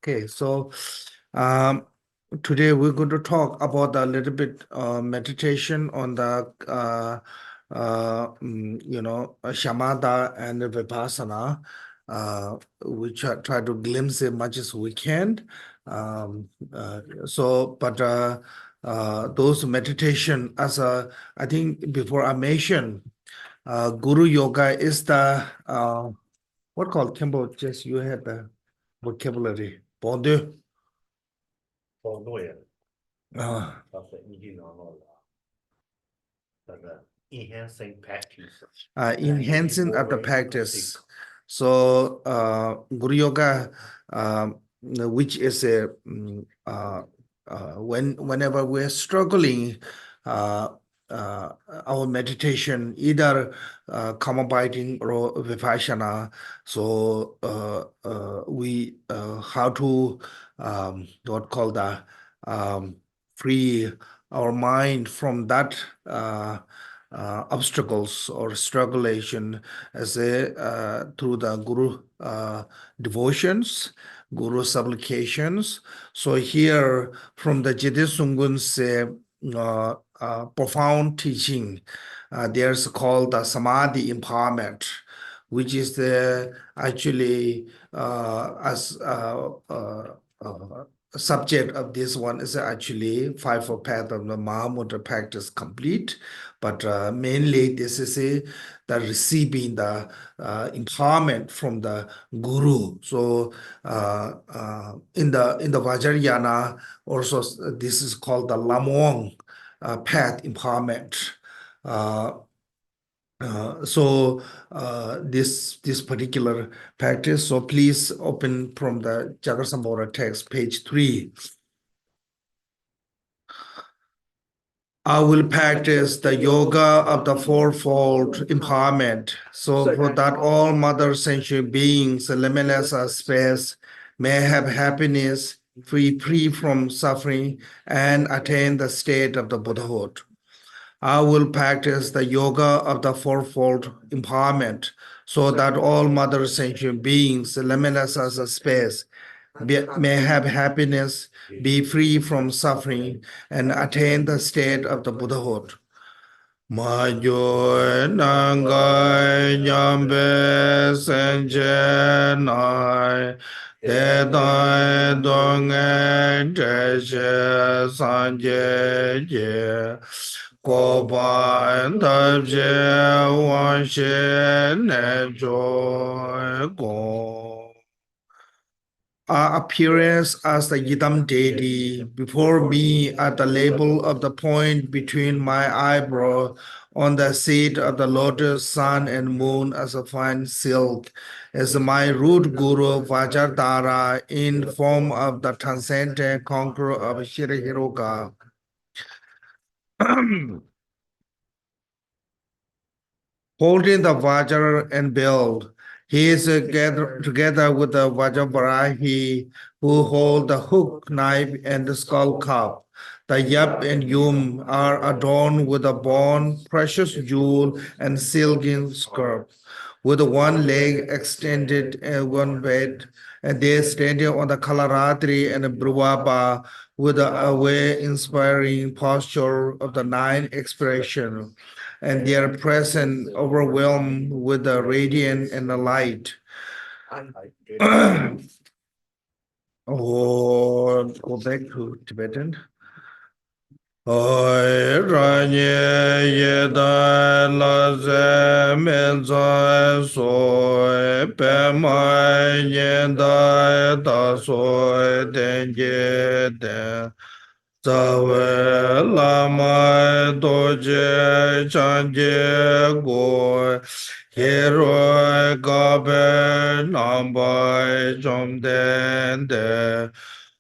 Okay, so um, today we're going to talk about a little bit meditation on the shamatha and vipassana. We try to glimpse as much as we can. Those meditation I think before I mentioned, Guru Yoga is the what called Kimball? Just you had the vocabulary. Bondu. 帮助也 Uh, 它是一定能够那个 enhancing practice enhancing of the more practice. inclusive. So, Guru Yoga, which is whenever we're struggling, uh, our meditation, either Kamabiting or Vipassana, so we how to what call that free our mind from that obstacles or strugglation as through the Guru devotions, Guru supplications. So here from the Jiddu Sungun's profound teaching, there's called the Samadhi empowerment, which is the actually as subject of this one is actually Fivefold Path of the Mahamudra practice complete, but mainly this is the receiving the empowerment from the Guru. So in the Vajrayana also this is called the Lamong path empowerment. Uh, this particular practice. So please open from the Jagrasambhara text, page 3. I will practice the yoga of the fourfold empowerment, so for that all mother sentient beings, limitless as space, may have happiness, free from suffering, and attain the state of the Buddhahood. I will practice the yoga of the fourfold empowerment, so that all mother sentient beings, limitless as a space, may have happiness, be free from suffering, and attain the state of the Buddhahood. Majo nangai nyambe senje nai, de dai dongen deshe sanje je, ko ban tabje wan she ne joy go. Our appearance as the Yidam deity before me at the label of the point between my eyebrow on the seat of the lotus, sun, and moon as a fine silk, is my root guru Vajradhara in form of the transcendent conqueror of Shirahiroka. Holding the Vajra and build. He is together with the Vajravarahi who hold the hook, knife, and the skull cup. The Yap and Yum are adorned with a bone, precious jewel, and silken skirt. With one leg extended and one bed, and they standing on the Kalaratri and the Bruvaba with a awe-inspiring posture of the nine expression, and they are present, overwhelmed with the radiance and the light. Oh, go back to Tibetan. Oi ranye ye da la ze men za so pe ma ye da so den ye de za we la ma do je chan je go ye ro ga be nam ba jom den de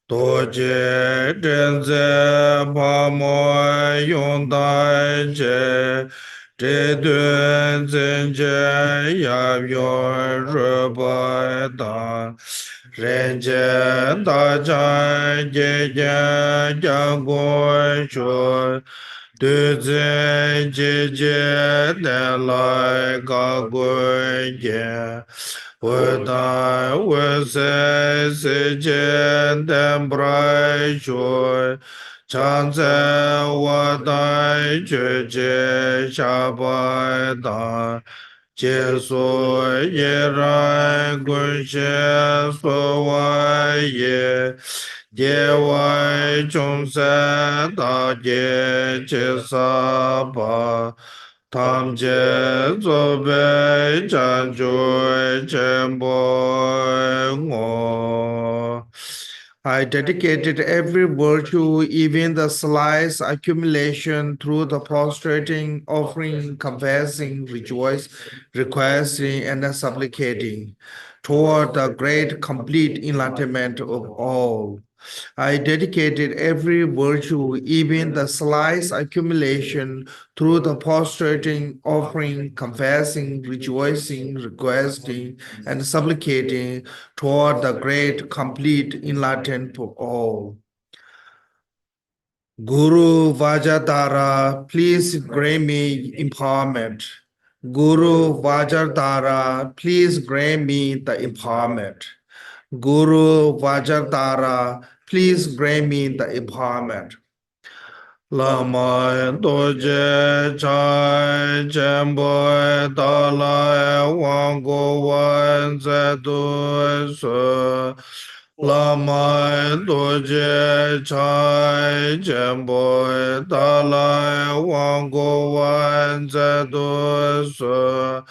Doje denze pamo yung dai je, je duen zenje yab yor rupa dan, renje da chan je jen jang gun shu, du zen je je den lai ga gun je. 我当我在世间等白雪，常在我当觉界下白当，解说一然滚现所外也。业外众生大劫皆萨巴，堂劫作悲占据见波我。I dedicated every virtue, even the slight accumulation, through the prostrating, offering, confessing, rejoice, requesting, and supplicating, toward the great complete enlightenment of all. I dedicated every virtue, even the slight accumulation, through the prostrating, offering, confessing, rejoicing, requesting, and supplicating toward the great complete enlightenment for all. Guru Vajradhara, please grant me empowerment. Guru Vajradhara, please grant me the empowerment. Guru Vajradhara, please grant me the empowerment. Lama doje chai chenpo dalai wangu wan zedu su. Lama doje chai chenpo dalai wangu wan zedu su.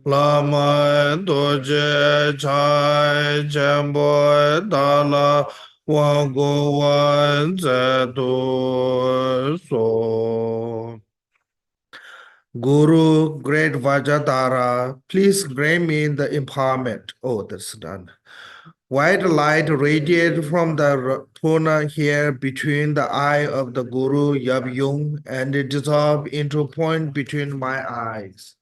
Lama doje chai chenpo dalai wangu wan zedu so. Guru, great Vajradhara, please grant me the empowerment. Oh, that's done. White light radiated from the Purna here between the eye of the Guru Yabyung and it dissolved into a point between my eyes.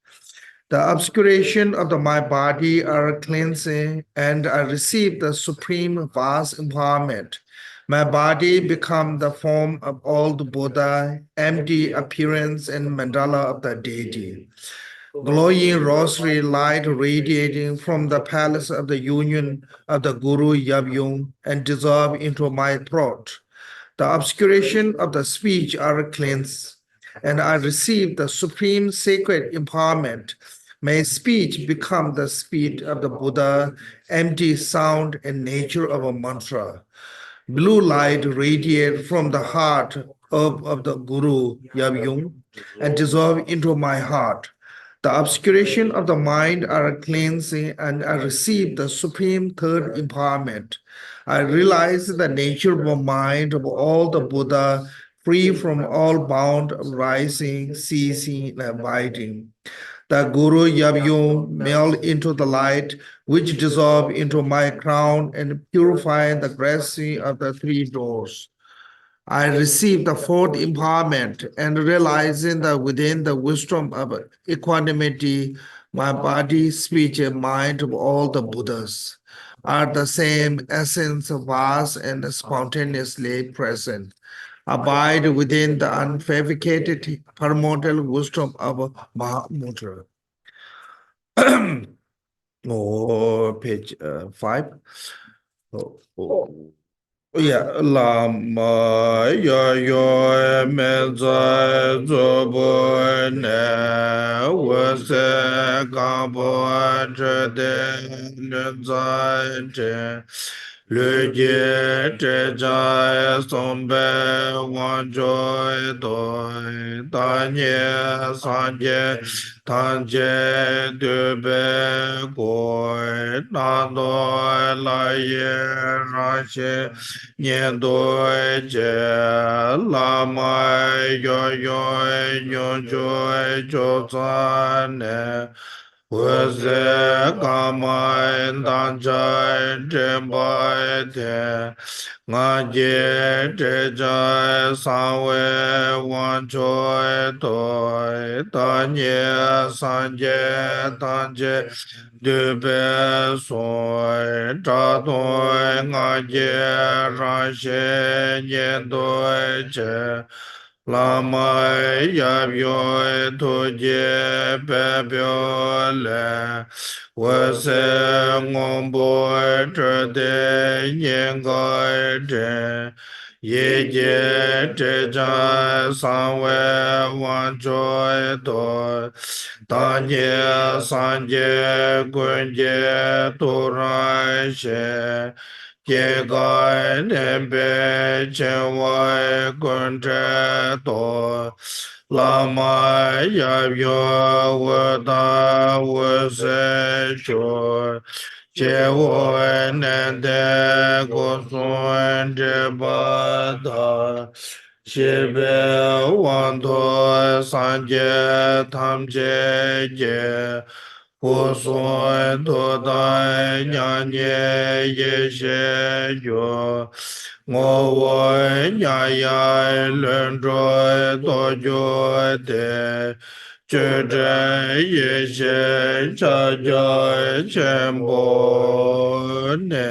The obscuration of my body are cleansing, and I receive the supreme vast empowerment. My body become the form of old Buddha, empty appearance and mandala of the deity. Glowing rosary light radiating from the palace of the union of the Guru Yabyung and dissolve into my throat. The obscuration of the speech are cleansed, and I receive the supreme sacred empowerment. May speech become the speech of the Buddha, empty sound and nature of a mantra. Blue light radiate from the heart of the Guru Yabyung and dissolve into my heart. The obscuration of the mind are cleansing, and I receive the supreme third empowerment. I realize the nature of a mind of all the Buddha, free from all bound, rising, ceasing, and abiding. The Guru Yabyu melt into the light, which dissolve into my crown and purify the grassy of the three doors. I received the fourth empowerment and realizing that within the wisdom of equanimity, my body, speech, and mind of all the Buddhas are the same essence, vast and spontaneously present. Abide within the unfabricated primordial wisdom of Mahamudra. Oh, page 5. Oh. Yeah, Lama yo me za zo bo ne wo se ga bo zhe de ne za zhe le jie zhe zai song bei wan zhoi doi da nie san jie tan jie de bei goi na doi la ye ran xie nian doi jie la mai yo yo yo joi zhou zan ne wo ze ga mai dan zhai zhen bai de nga jie zhe zhai san wei wan zhoi doi da nie san jie dan jie de be soi zha doi nga jie ran xie nian doi jie Lama yabyo tuje pepyo le wase ngombo trade nyinga tre ye je te chan sanwe wan choi to tanye sanje kunje turan she ye gai nembe chen wai kun tre to lama yabyo wada wase cho che wo nende go sun je ba da Shibe wando sanje tamje je Husun dodai nyanye yeshe yo Ngowo nyaya lendro dojo de Chudre yeshe chaja chenpo ne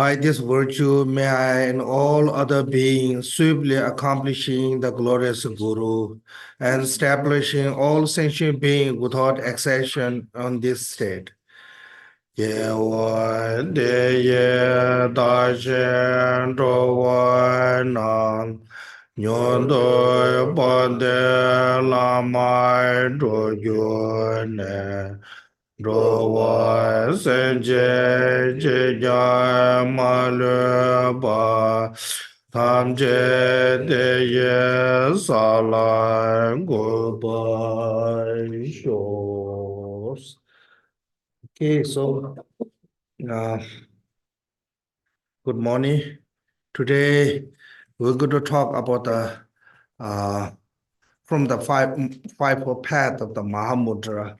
By this virtue, may I and all other beings swiftly accomplishing the glorious Guru and establishing all sentient beings without exception on this state. 耶我的耶大仙周外南，牛的巴的拉麦卓约呢，卓我三界之家马略巴，他们这的耶萨来过拜修。Okay, so uh, good morning. Today we're going to talk about the from the five path of the Mahamudra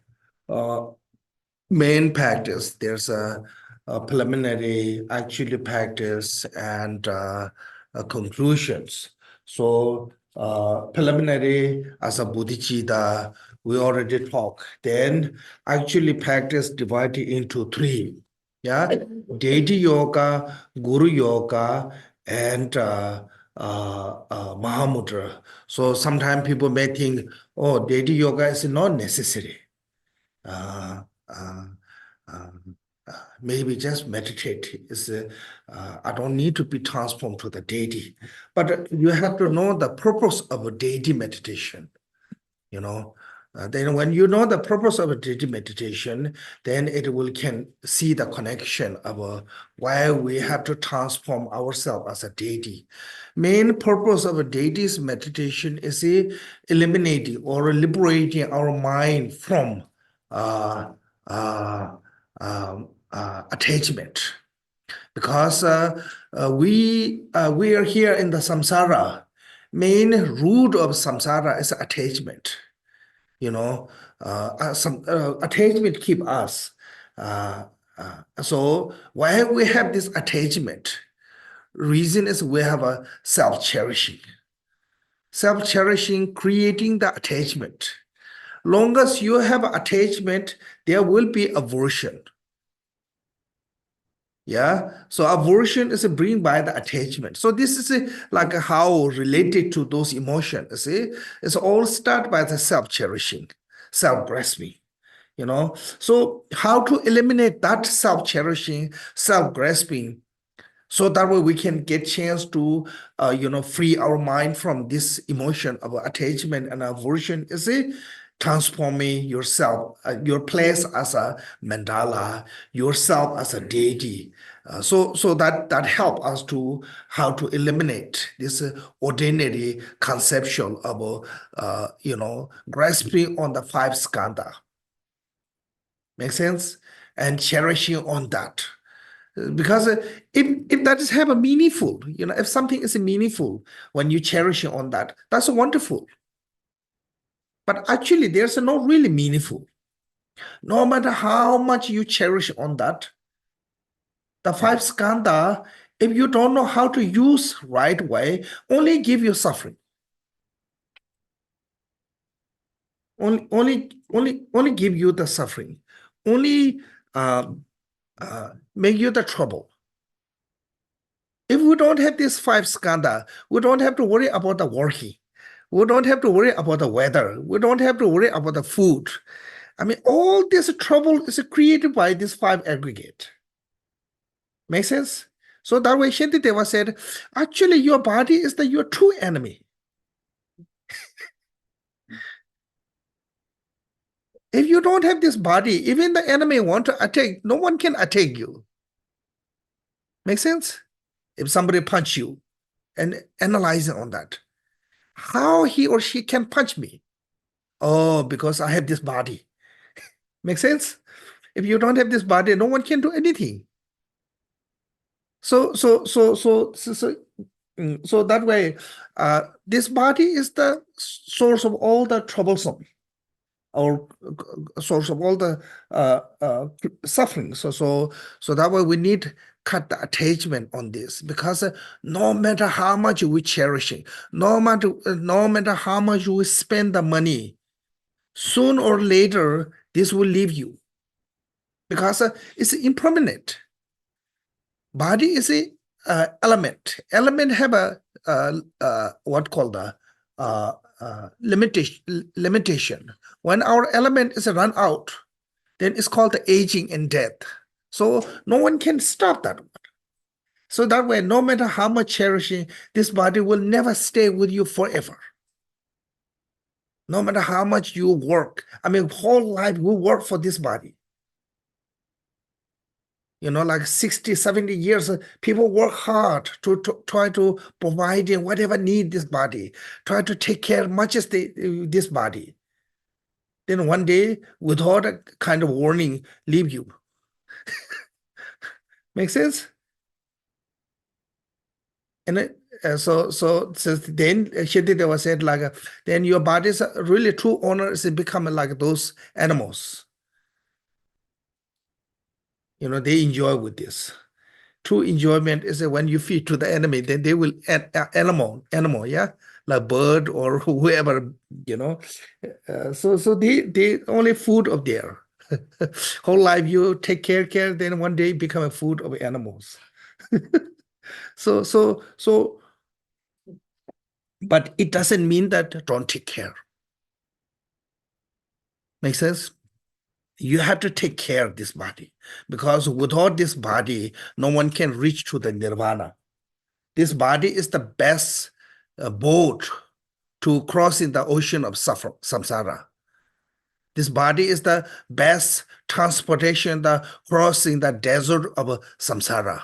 main practice. There's a preliminary, actually practice, and conclusions. So preliminary as a bodhicitta, we already talked. Then actually practice divided into three. Yeah, deity yoga, guru yoga, and Mahamudra. So sometimes people may think, oh, deity yoga is not necessary. Uh, uh, maybe just meditate is I don't need to be transformed to the deity, but you have to know the purpose of a deity meditation. You know, then when you know the purpose of a deity meditation, then it will can see the connection of why we have to transform ourselves as a deity. Main purpose of a deity's meditation is eliminating or liberating our mind from attachment, because we are here in the samsara. Main root of samsara is attachment. Some attachment keep us. So why we have this attachment? Reason is we have a self-cherishing. Self-cherishing creating the attachment. Long as you have attachment, there will be aversion. Yeah, so aversion is bring by the attachment. So this is like how related to those emotions. See, it's all start by the self-cherishing, self-grasping. So how to eliminate that self-cherishing, self-grasping, so that way we can get chance to free our mind from this emotion of attachment and aversion. Is it transforming yourself, your place as a mandala, yourself as a deity? So that help us to how to eliminate this ordinary conception of grasping on the five skandha. Make sense? And cherishing on that. Because if that is have a meaningful, if something is meaningful, when you cherish on that, that's wonderful. But actually, there's no really meaningful. No matter how much you cherish on that, the five skandha, if you don't know how to use right way, only give you suffering. Only give you the suffering. Only make you the trouble. If we don't have these five skandha, we don't have to worry about the working. We don't have to worry about the weather. We don't have to worry about the food. I mean, all this trouble is created by these five aggregate. Make sense? So that way Shantideva said, actually your body is your true enemy. If you don't have this body, even the enemy want to attack, no one can attack you. Make sense? If somebody punch you and analyze on that, how he or she can punch me? Oh, because I have this body. Make sense? If you don't have this body, no one can do anything. So that way, this body is the source of all the troublesome, or source of all the suffering. So that way we need cut the attachment on this, because no matter how much we cherishing, no matter how much we spend the money, soon or later this will leave you, because it's impermanent. Body is a element. Element have a what called the limitation. When our element is run out, then it's called the aging and death. So no one can stop that one. So that way, no matter how much cherishing, this body will never stay with you forever. No matter how much you work, I mean, whole life we work for this body. Like 60, 70 years, people work hard to try to provide in whatever need this body, try to take care much as this body. Then one day, without a kind of warning, leave you. Make sense? And so then Shantideva said like, then your body's really true owner is become like those animals. They enjoy with this. True enjoyment is when you feed to the enemy, then they will animal, yeah, like bird or whoever, so they only food of their whole life you take care, then one day become a food of animals. So, but it doesn't mean that don't take care. Make sense? You have to take care of this body, because without this body, no one can reach to the nirvana. This body is the best boat to cross in the ocean of samsara. This body is the best transportation, the crossing the desert of samsara.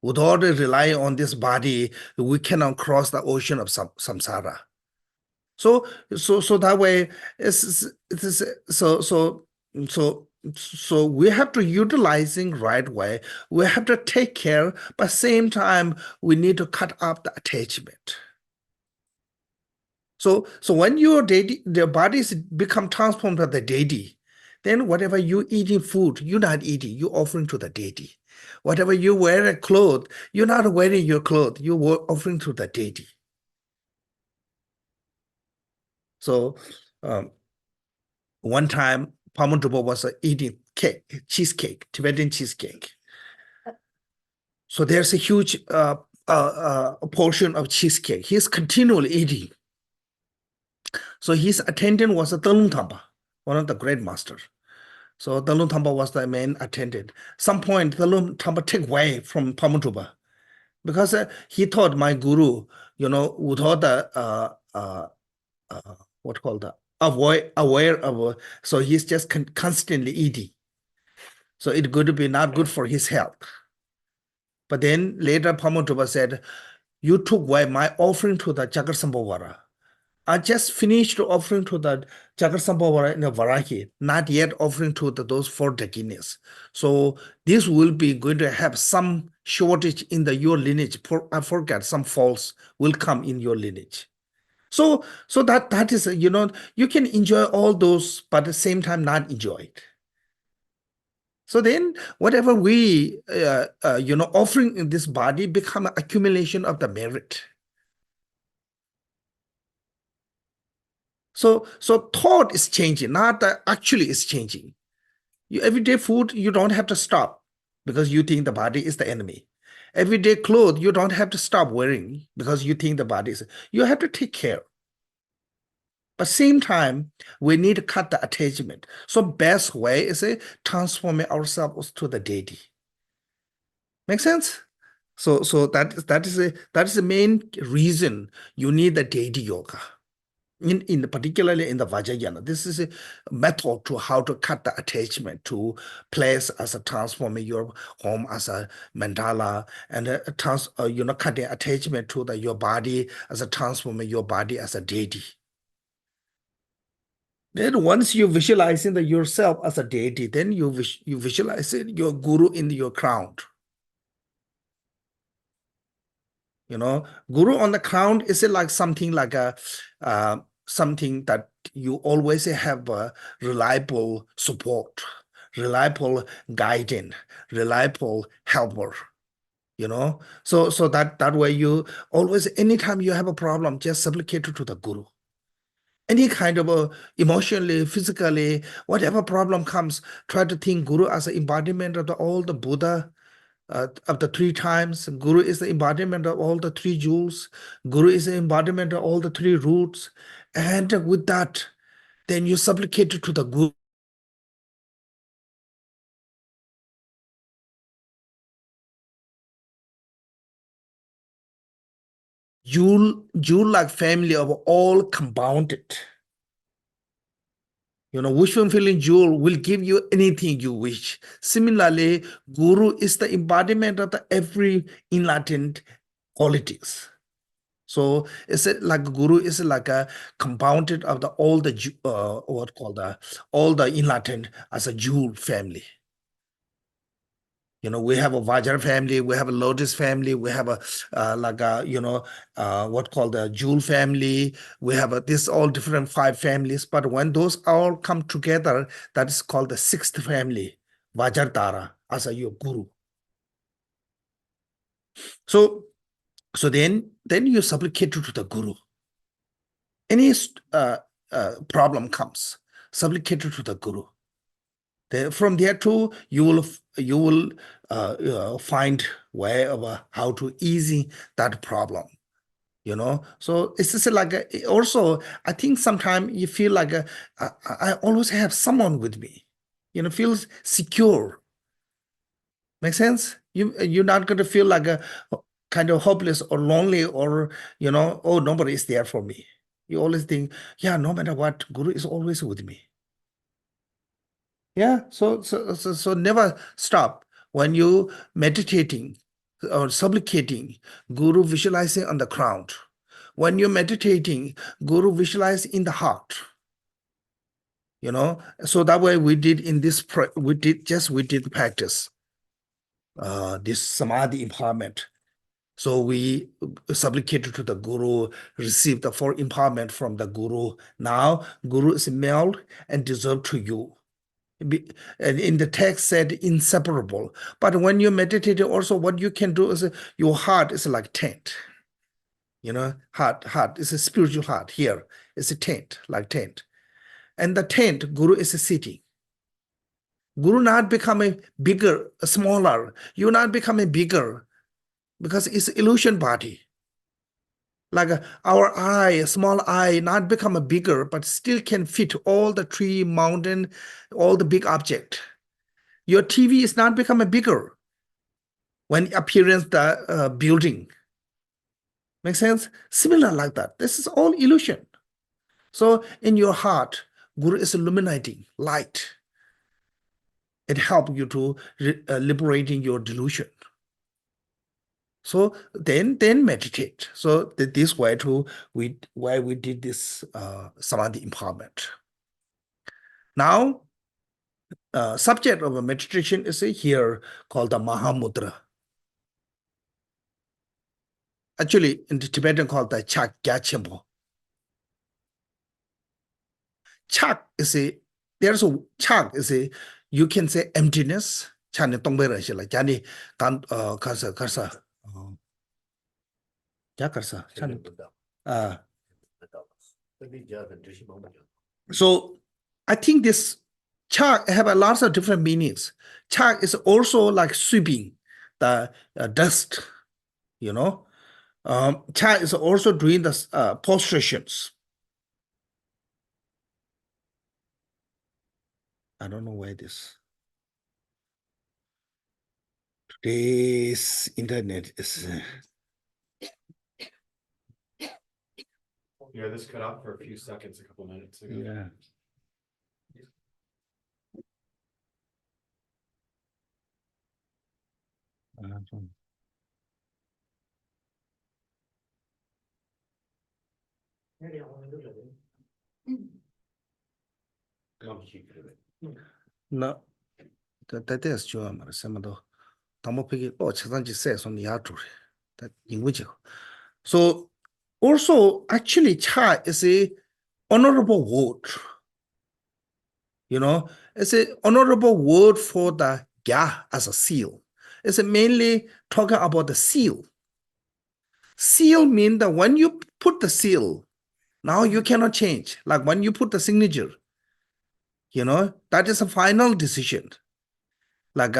Without relying on this body, we cannot cross the ocean of samsara. So that way, so we have to utilizing right way. We have to take care, but same time we need to cut up the attachment. So when your deity, the bodies become transformed to the deity, then whatever you eating food, you're not eating, you're offering to the deity. Whatever you wear a cloth, you're not wearing your clothes, you're offering to the deity. So one time, Pamantupa was eating cheesecake, Tibetan cheesecake. So there's a huge portion of cheesecake. He's continually eating. So his attendant was a Talung Thapa, one of the great masters. So Talung Thapa was the main attendant. Some point, Talung Thapa took away from Pamantupa because he thought my guru, without the what called the aware of, so he's just constantly eating. So it could be not good for his health. But then later Pamantupa said, you took away my offering to the Chakarsambhavara. I just finished offering to the Chakarsambhavara in the Varahi, not yet offering to those 4 dakinis. So this will be going to have some shortage in your lineage. I forget, some faults will come in your lineage. So that is, you can enjoy all those, but at the same time not enjoy it. So then whatever we, offering in this body become an accumulation of the merit. So thought is changing, not actually is changing. Everyday food, you don't have to stop because you think the body is the enemy. Everyday clothes, you don't have to stop wearing because you think the body is. You have to take care. But same time, we need to cut the attachment. So best way is transforming ourselves to the deity. Make sense? So that is the main reason you need the deity yoga. In particularly in the Vajrayana, this is a method to how to cut the attachment to place as a transforming your home as a mandala, and cutting attachment to your body as a transforming your body as a deity. Then once you visualizing yourself as a deity, then you visualize your guru in your crown. Guru on the crown is like something like a something that you always have a reliable support, reliable guidance, reliable helper. So that way you always, anytime you have a problem, just supplicate to the guru. Any kind of emotionally, physically, whatever problem comes, try to think guru as an embodiment of all the Buddha of the three times. Guru is the embodiment of all the three jewels. Guru is the embodiment of all the three roots. And with that, then you supplicate to the Guru. Jewel-like family of all compounded. Wishful feeling jewel will give you anything you wish. Similarly, Guru is the embodiment of the every enlightened qualities. So like Guru is like a compounded of all the all the enlightened as a jewel family. We have a Vajra family, we have a Lotus family, we have a the Jewel family, we have this all different 5 families. But when those all come together, that is called the 6th family, Vajradhara, as a your Guru. So then you supplicate to the Guru. Any problem comes, supplicate to the Guru. From there too, you will find way of how to easy that problem. So it's just like also I think sometimes you feel like I always have someone with me. Feels secure. Make sense? You're not going to feel like a kind of hopeless or lonely or oh, nobody is there for me. You always think, yeah, no matter what, Guru is always with me. Yeah, so never stop when you meditating or supplicating, Guru visualizing on the ground. When you're meditating, Guru visualize in the heart. So that way we did in this we did practice this samadhi empowerment. So we supplicated to the Guru, received the 4 empowerment from the Guru. Now Guru is meld and deserved to you. And in the text said inseparable. But when you meditate, also what you can do is your heart is like tent. Heart is a spiritual heart. Here is a tent, like tent. And the tent, Guru is sitting. Guru not becoming bigger, smaller. You're not becoming bigger because it's illusion body. Like our eye, small eye, not become a bigger, but still can fit all the tree, mountain, all the big object. Your TV is not becoming bigger when appearance the building. Make sense? Similar like that. This is all illusion. So in your heart, Guru is illuminating light. It helps you to liberating your delusion. So then meditate. So this way too, why we did this samadhi empowerment. Now, subject of a meditation is here called the Mahamudra. Actually, in the Tibetan called the Chak Gyachempo. Chak is there's a Chak is you can say emptiness. Chani tongbe rashi la chani kan karsa. So I think this Chak have a lot of different meanings. Chak is also like sweeping the dust, Chak is also doing the prostrations. I don't know why today's internet is. Yeah, this cut out for a few seconds, a couple minutes ago. Yeah. No, that is true. So also actually Cha is a honorable word. It's an honorable word for the Gya as a seal. It's mainly talking about the seal. Seal means that when you put the seal, now you cannot change. Like when you put the signature, that is a final decision. Like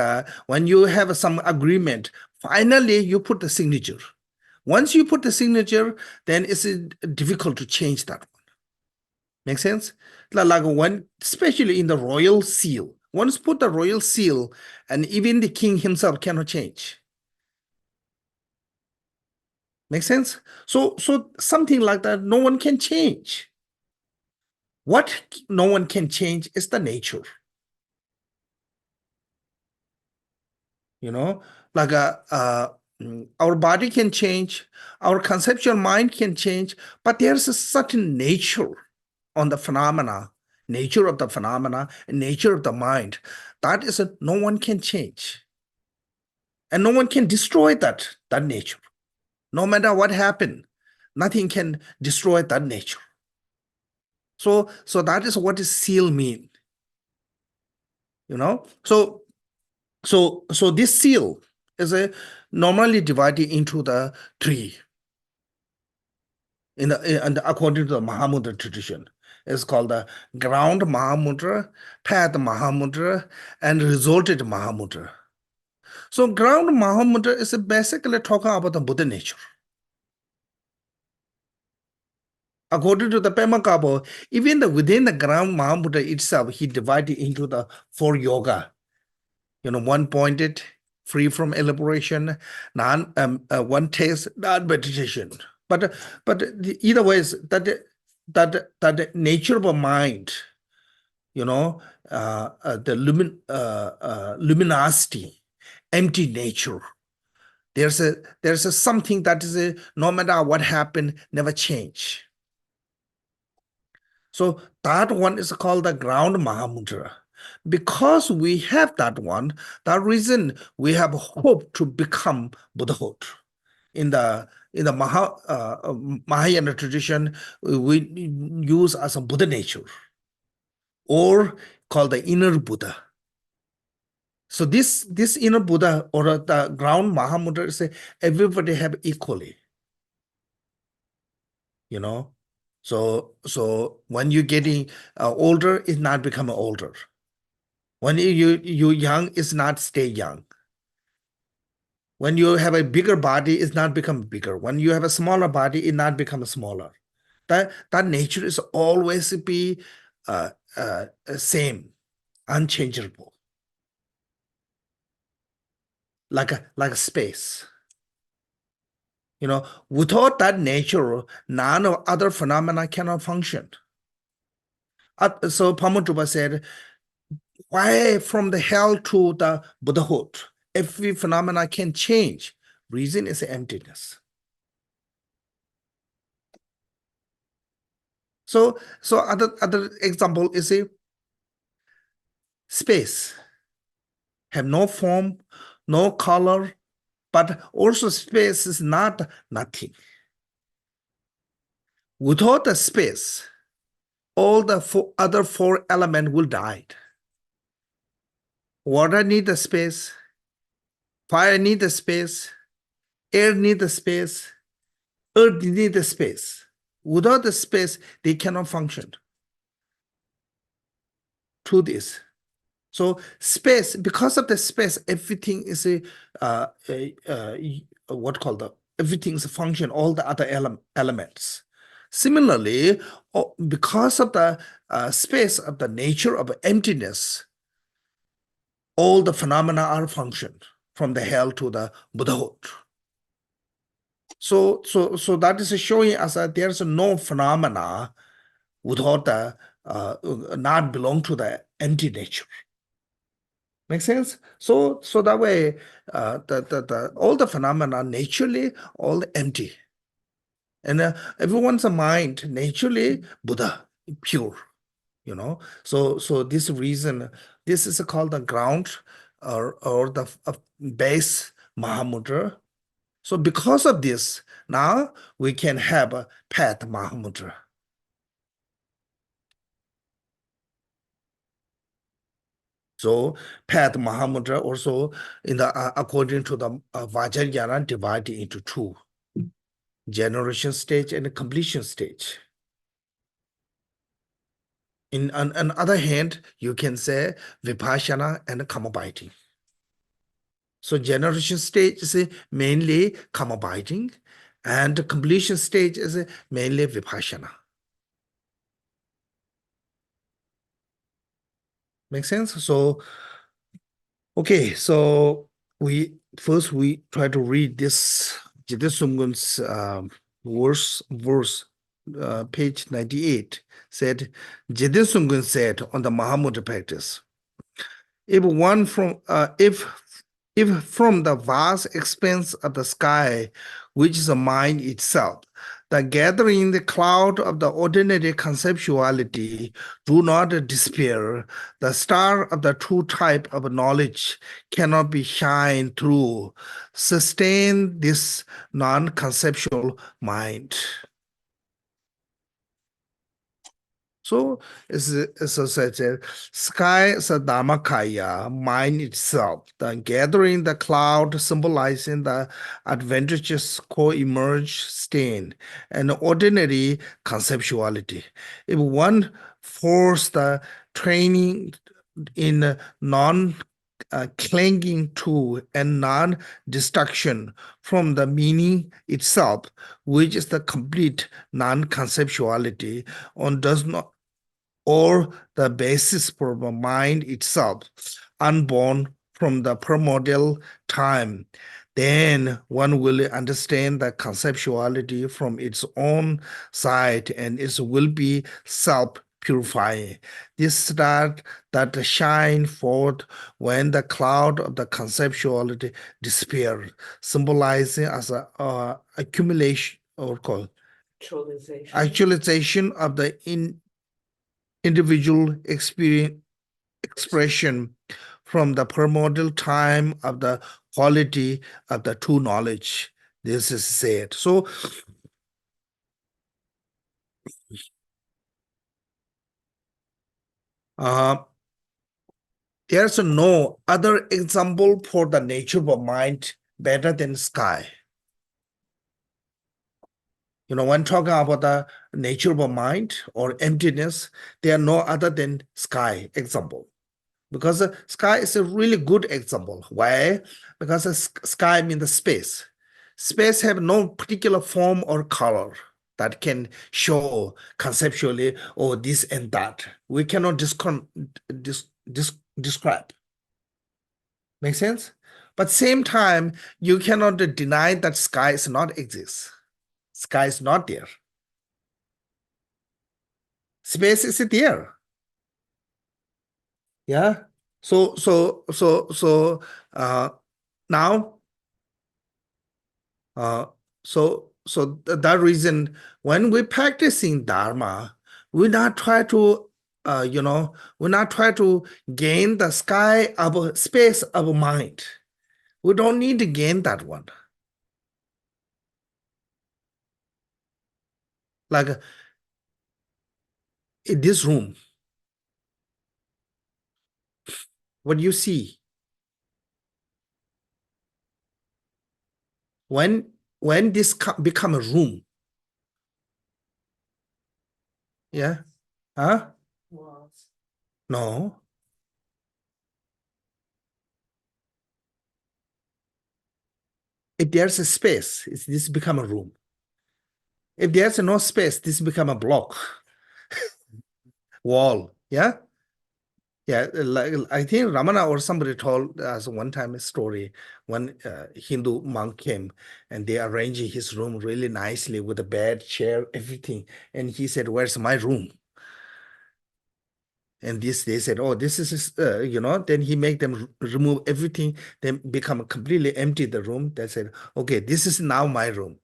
when you have some agreement, finally you put the signature. Once you put the signature, then it's difficult to change that one. Make sense? Like when, especially in the royal seal, once put the royal seal, and even the king himself cannot change. Make sense? So something like that, no one can change. What no one can change is the nature. You know, like our body can change, our conceptual mind can change, but there's a certain nature on the phenomena, nature of the phenomena, and nature of the mind. That is no one can change. And no one can destroy that nature. No matter what happened, nothing can destroy that nature. So that is what is seal mean. You know, so this seal is normally divided into the three. And according to the Mahamudra tradition, it's called the ground Mahamudra, path Mahamudra, and resulted Mahamudra. So ground Mahamudra is basically talking about the Buddha nature. According to the Pema Gabo, even within the ground Mahamudra itself, he divided into the 4 yoga. You know, one pointed, free from elaboration, one taste, non-meditation. But either ways, that nature of a mind, you know, the luminosity, empty nature. There's a something that is no matter what happened, never change. So that one is called the ground Mahamudra. Because we have that one, that reason we have hope to become Buddhahood. In the Mahayana tradition, we use as a Buddha nature, or called the inner Buddha. So this inner Buddha or the ground Mahamudra is everybody have equally. You know, so when you're getting older, it's not becoming older. When you young, it's not stay young. When you have a bigger body, it's not become bigger. When you have a smaller body, it not become smaller. That nature is always be same, unchangeable. Like a space. You know, without that nature, none of other phenomena cannot function. So Pamutuba said, why from the hell to the Buddhahood? Every phenomena can change. Reason is emptiness. So other example is a space. Have no form, no color, but also space is not nothing. Without the space, all the other 4 elements will die. Water need the space, fire need the space, air need the space, earth need the space. Without the space, they cannot function. To this. So space, because of the space, everything is what called everything is a function, all the other elements. Similarly, because of the space of the nature of emptiness, all the phenomena are functioned from the hell to the Buddhahood. So that is showing us that there's no phenomena without the not belong to the empty nature. Make sense? So that way, all the phenomena naturally all empty, and everyone's mind naturally Buddha, pure. You know, so this reason, this is called the ground or the base Mahamudra. So because of this, now we can have a path Mahamudra. So path Mahamudra also in the according to the Vajrayana divided into 2: generation stage and completion stage. On other hand, you can say Vipassana and Kamabhati. So generation stage is mainly karma abiding, and the completion stage is mainly vipassana. Make sense? So, okay, so we try to read this Jiddu Sumgun's verse, page 98 said, Jiddu Sumgun said on the Mahamudra practice, if from the vast expanse of the sky, which is the mind itself, the gathering the cloud of the ordinary conceptuality do not despair, the star of the true type of knowledge cannot be shine through, sustain this non-conceptual mind. So it's such a sky is a Dharmakaya, mind itself, the gathering the cloud symbolizing the advantageous co-emerge stain and ordinary conceptuality. If one force the training in non clinging to and non-destruction from the meaning itself, which is the complete non-conceptuality, on does not or the basis for the mind itself, unborn from the primordial time, then one will understand the conceptuality from its own side and it will be self-purifying. This star that shine forth when the cloud of the conceptuality disappears, symbolizing as a accumulation or called actualization of the individual expression from the primordial time of the quality of the true knowledge. This is said. So, there's no other example for the nature of mind better than sky. You know, when talking about the nature of mind or emptiness, there are no other than sky example. Because the sky is a really good example. Why? Because the sky means the space. Space have no particular form or color that can show conceptually, oh, this and that. We cannot describe. Make sense? But same time, you cannot deny that sky is not exist. Sky is not there. Space is there. Yeah. So now that reason when we practicing Dharma, we not try to we not try to gain the sky of space of mind. We don't need to gain that one. Like in this room, what you see when this become a room, yeah, huh? No. If there's a space, this become a room. If there's no space, this become a block, wall. Yeah. Yeah, like I think Ramana or somebody told us one time a story when Hindu monk came and they arranged his room really nicely with a bed, chair, everything. And he said, "Where's my room?" And they said, "Oh, this is Then he make them remove everything, then become completely empty the room. They said, "Okay, this is now my room."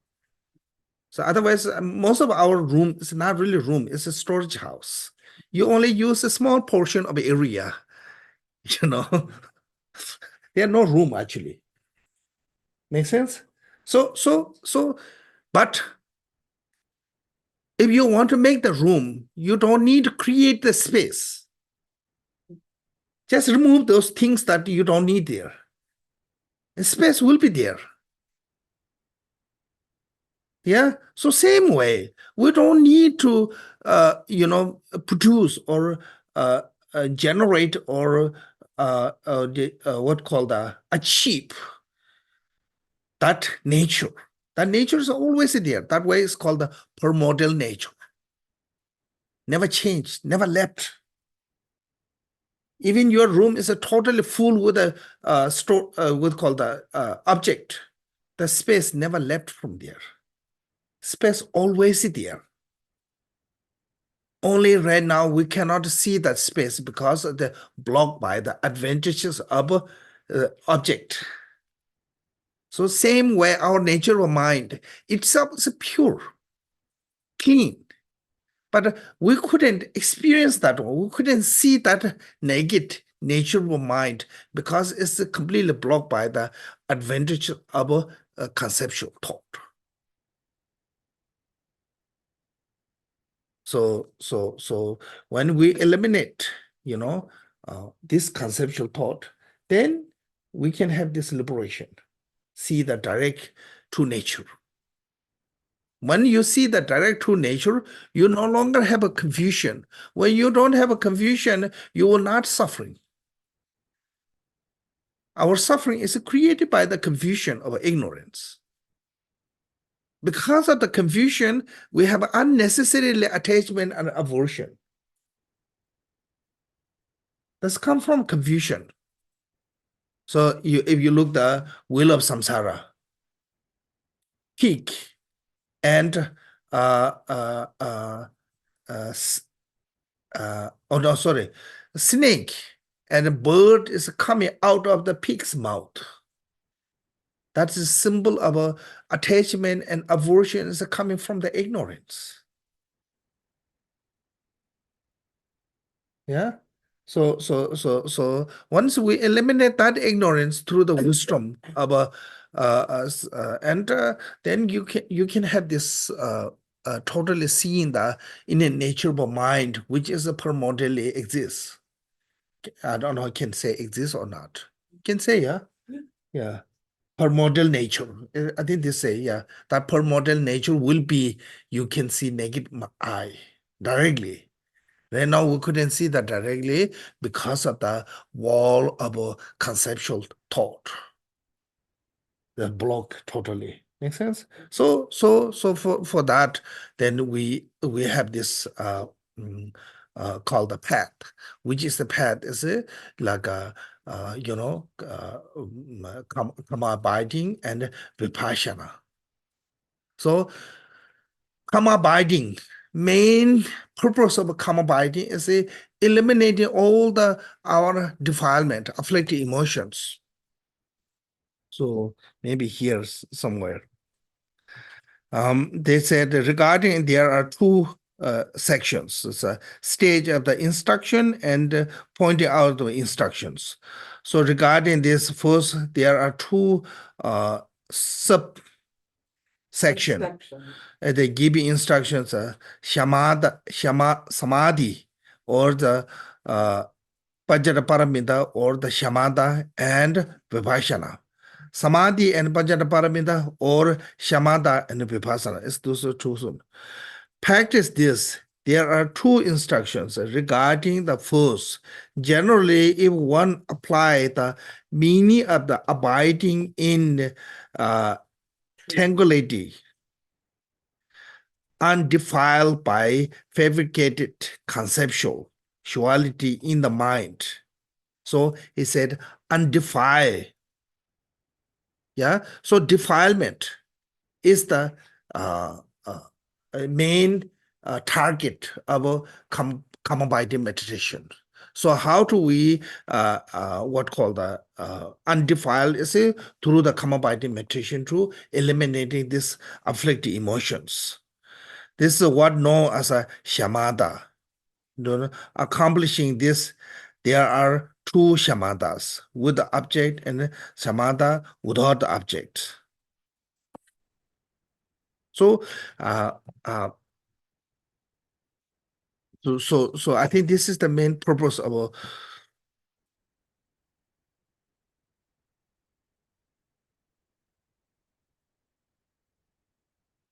So otherwise, most of our room is not really room; it's a storage house. You only use a small portion of the area. There are no room actually. Make sense? But if you want to make the room, you don't need to create the space. Just remove those things that you don't need there. The space will be there. Yeah. So same way, we don't need to, produce or generate or what called achieve that nature. That nature is always there. That way is called the primordial nature. Never changed, never left. Even your room is a totally full with a store with called the object. The space never left from there. Space always there. Only right now we cannot see that space because of the blocked by the advantages of object. So same way our nature of mind itself is pure, clean. But we couldn't experience that one. We couldn't see that naked nature of mind because it's completely blocked by the advantage of a conceptual thought. So when we eliminate, this conceptual thought, then we can have this liberation, see the direct true nature. When you see the direct true nature, you no longer have a confusion. When you don't have a confusion, you will not suffering. Our suffering is created by the confusion of ignorance. Because of the confusion, we have unnecessarily attachment and aversion. That's come from confusion. So if you look the wheel of samsara, peak and snake and a bird is coming out of the pig's mouth. That's a symbol of attachment and aversion is coming from the ignorance. Yeah. So once we eliminate that ignorance through the wisdom of then you can have this totally seeing the in a nature of mind which is a primordially exists. I don't know. I can say exists or not. Can say yeah. Primordial nature. I think they say that primordial nature will be you can see naked eye directly. Right now, we couldn't see that directly because of the wall of a conceptual thought. The block totally. Make sense? So for that, then we have this called the path, which is the path is like a karma abiding and vipassana. So karma abiding, main purpose of karma abiding is eliminating all our defilement, afflicted emotions. So maybe here somewhere. They said regarding there are two sections. It's a stage of the instruction and pointing out the instructions. So regarding this first, there are two sub section. They give instructions, samadhi, or the Vajraparamita, or the shamatha and vipassana. Samadhi and Vajraparamita, or shamatha and vipassana. It's those two. Practice this. There are two instructions regarding the first. Generally, if one apply the meaning of the abiding in tranquility, undefiled by fabricated conceptuality in the mind. So he said, undefiled. Yeah. So defilement is the main target of karma abiding meditation. So how do we what called the undefiled is through the karma abiding meditation to eliminating this afflicted emotions. This is what known as a shamatha. Accomplishing this, there are two shamathas, with the object and shamatha without the object. So, so I think this is the main purpose of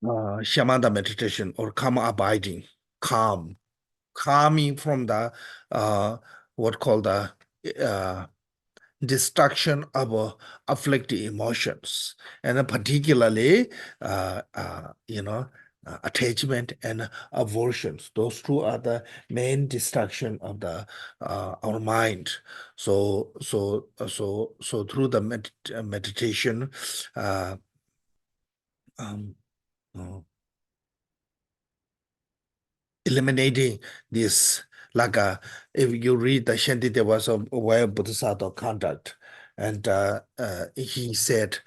shamatha meditation or karma abiding, calming from the what called the destruction of afflicted emotions, and particularly, attachment and aversions. Those two are the main destruction of the our mind. So through the meditation, um, uh, eliminating this, like if you read the Shantidevas way of Bodhisattva conduct, and he said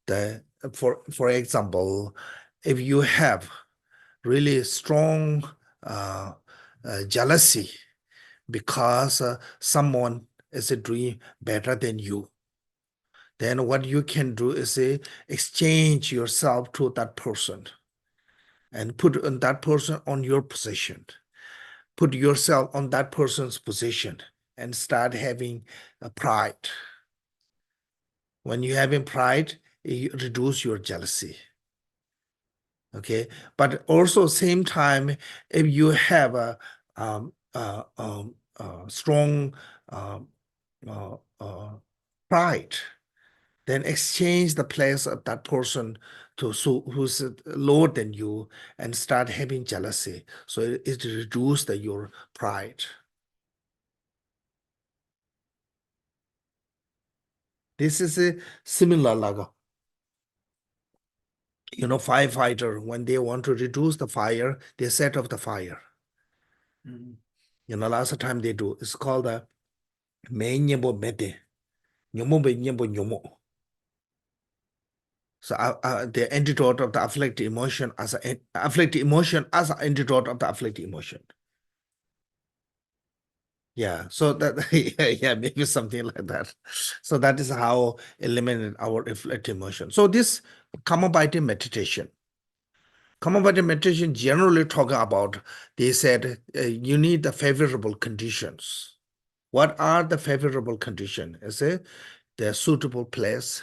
that, for example, if you have really strong jealousy because someone is doing better than you, then what you can do is exchange yourself to that person and put that person on your position. Put yourself on that person's position and start having pride. When you having pride, you reduce your jealousy. Okay, but also same time, if you have a strong pride, then exchange the place of that person who's lower than you and start having jealousy. So it reduces your pride. This is a similar like firefighter, when they want to reduce the fire, they set off the fire. Last time they do, it's called the Menyebo Mete. So the antidote of the afflicted emotion as an antidote of the afflicted emotion. Yeah, so that yeah, maybe something like that. So that is how eliminate our afflicted emotion. So this Kamabhati meditation. Kamabhati meditation generally talk about, they said you need the favorable conditions. What are the favorable conditions? Is it the suitable place?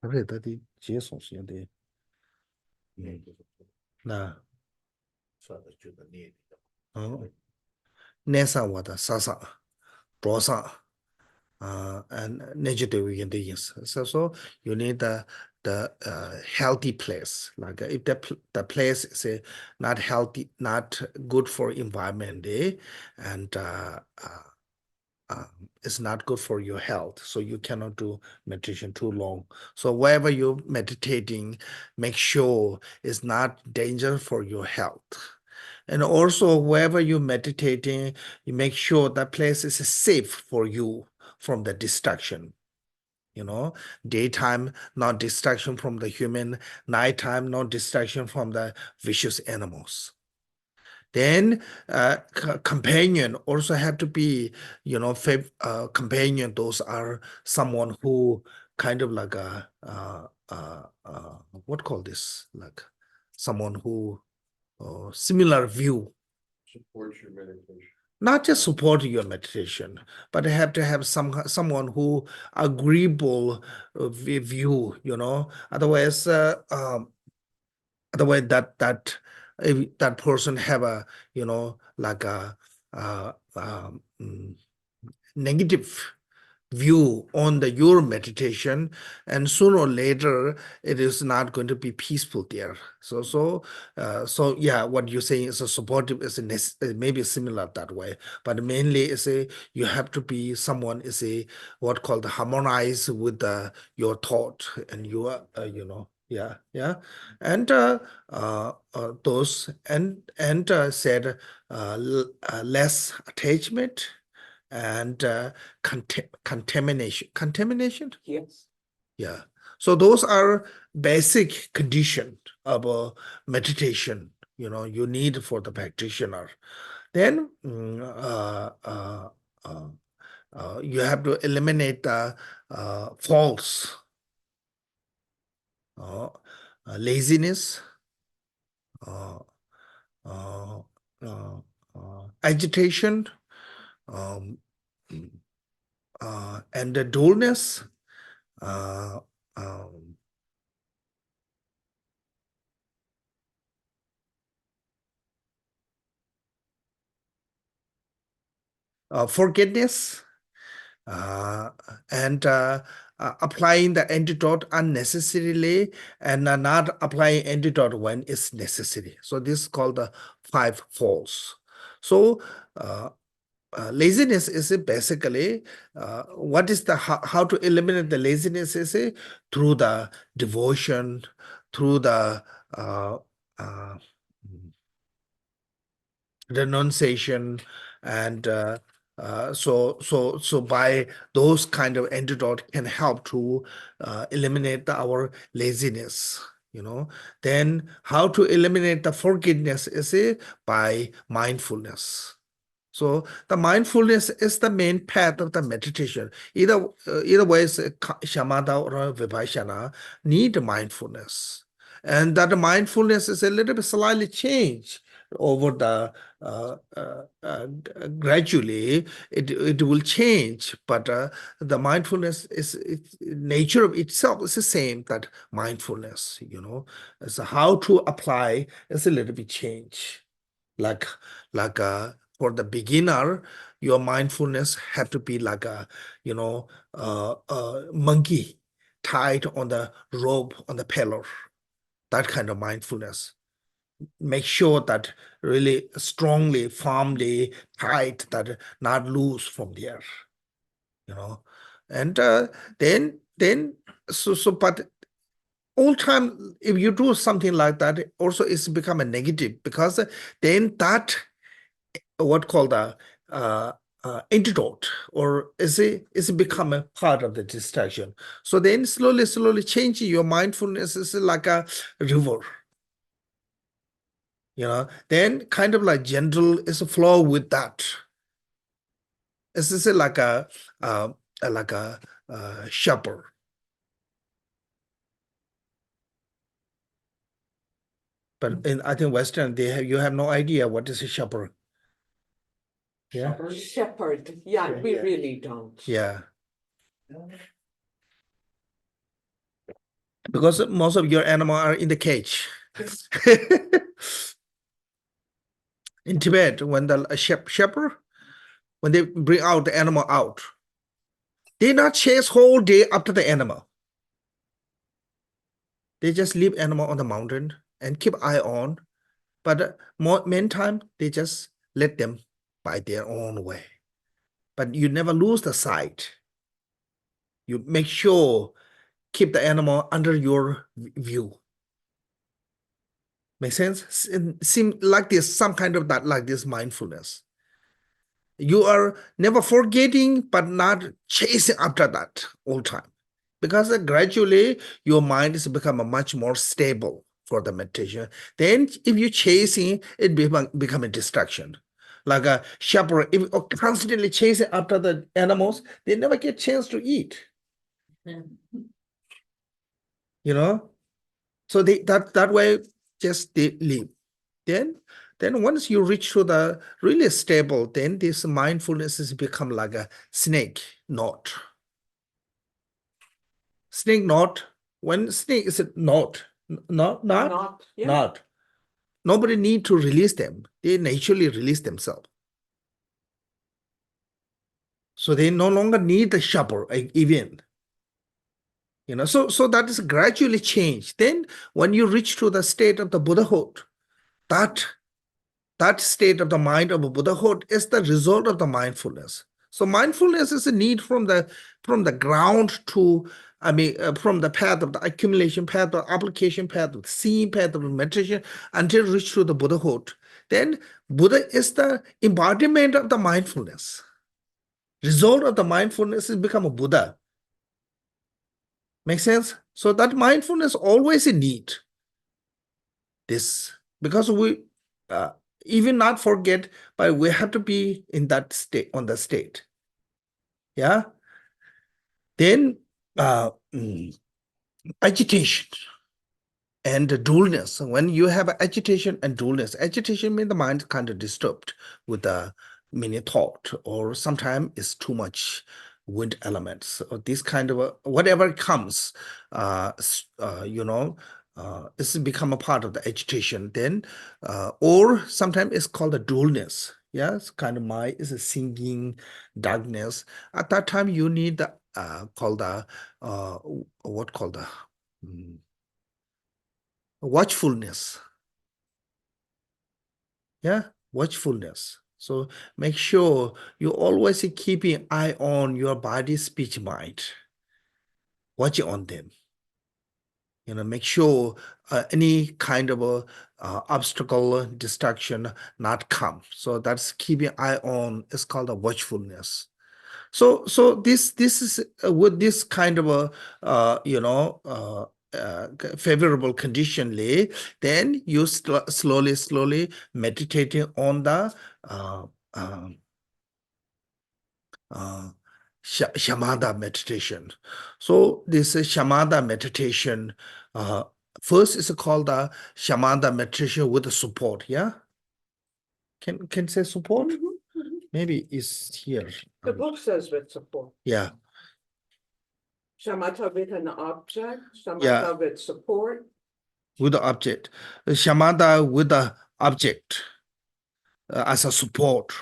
그래, 다들 지혜성스야 돼. 那算的觉得念的，念上我的啥啥，桌上and negative in the yes. So you need the healthy place. Like if the place is not healthy, not good for environment, and it's not good for your health, so you cannot do meditation too long. So wherever you're meditating, make sure it's not danger for your health. And also wherever you're meditating, you make sure that place is safe for you from the distraction. Daytime, not distraction from the human, nighttime, not distraction from the vicious animals. Then companion also have to be, companion. Those are someone who kind of like what call this, like someone who similar view. Support your meditation. Not just support your meditation, but have to have someone who agreeable view. Otherwise, otherwise that if that person have a like a negative view on your meditation, and sooner or later it is not going to be peaceful there. So yeah, what you're saying is a supportive is maybe similar that way, but mainly is you have to be someone is what called harmonize with your thought and your yeah and those and said less attachment and contamination. Yes. Yeah, so those are basic condition of meditation you need for the practitioner. Then you have to eliminate the faults, laziness, uh, uh, agitation, um, and the dullness, uh, um, forgetfulness, uh, and applying the antidote unnecessarily and not applying antidote when it's necessary. So this is called the 5 faults. So laziness is basically what is the how to eliminate the laziness is through the devotion, through the uh, renunciation, and so by those kind of antidote can help to eliminate our laziness. Then how to eliminate the forgiveness is by mindfulness. So the mindfulness is the main path of the meditation. Either way, is shamatha or vipassana need mindfulness, and that mindfulness is a little bit slightly changed over the gradually. It will change, but the mindfulness nature of itself is the same. That mindfulness, is how to apply is a little bit change, like for the beginner, your mindfulness have to be like a monkey tied on the rope on the pillar. That kind of mindfulness. Make sure that really strongly, firmly tight, that not loose from there. And then but all time if you do something like that, also it's become a negative, because then that what called the antidote, or is it become a part of the distraction. So then slowly changing your mindfulness is like a river. Then kind of like gentle is a flow with that. This is like a shepherd. But in I think Western you have no idea what is a shepherd. Yeah. Shepherd, yeah, we Yeah. really don't. Yeah. Because most of your animal are in the cage. In Tibet, when the shepherd, when they bring out the animal out, they not chase whole day after the animal. They just leave animal on the mountain and keep eye on. But many time they just let them by their own way. But you never lose the sight. You make sure keep the animal under your view. Make sense? Seem like this, some kind of that, like this mindfulness. You are never forgetting, but not chasing after that all time. Because gradually your mind is become a much more stable for the meditation. Then if you chasing, it become a distraction. Like a shepherd, if constantly chasing after the animals, they never get chance to eat. So that way just they live. Then once you reach to the really stable, then this mindfulness has become like a snake knot. Snake knot. When snake is a knot, not Yeah. knot. Nobody need to release them. They naturally release themselves. So they no longer need the shepherd even. So that is gradually changed. Then when you reach to the state of the Buddhahood, that state of the mind of Buddhahood is the result of the mindfulness. So mindfulness is a need from the ground to, from the path of the accumulation path, the application path, the seeing path of meditation, until reach to the Buddhahood. Then Buddha is the embodiment of the mindfulness. Result of the mindfulness is become a Buddha. Make sense? So that mindfulness always in need. This, because we even not forget, but we have to be in that state, on the state. Yeah. Then agitation and the dullness. When you have agitation and dullness, agitation means the mind kind of disturbed with the many thought, or sometimes it's too much wind elements, or this kind of whatever comes, it's become a part of the agitation. Then, or sometimes it's called the dullness. Yeah, it's kind of mind is a sinking darkness. At that time, you need the called the what called the watchfulness. Yeah, watchfulness. So make sure you always keeping eye on your body, speech, mind. Watch on them. Make sure any kind of obstacle, distraction not come. So that's keeping eye on. It's called a watchfulness. So this is with this kind of a favorable condition lay, then you slowly meditating on the shamatha meditation. So this shamatha meditation, first is called the shamatha meditation with the support. Yeah, can say support. Maybe it's here. The book says with support. Yeah. Shamatha with an object, shamatha Yeah. with support. With the object, shamatha with the object as a support.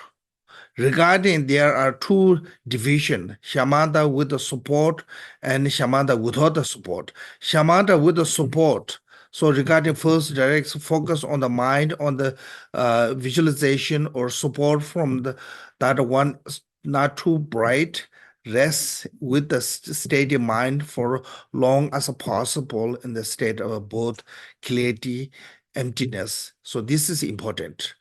Regarding there are two divisions, shamatha with the support and shamatha without the support. Shamatha with the support. So regarding first direct focus on the mind, on the visualization or support from that one not too bright, rest with the steady mind for long as possible in the state of both clarity, emptiness. So this is important.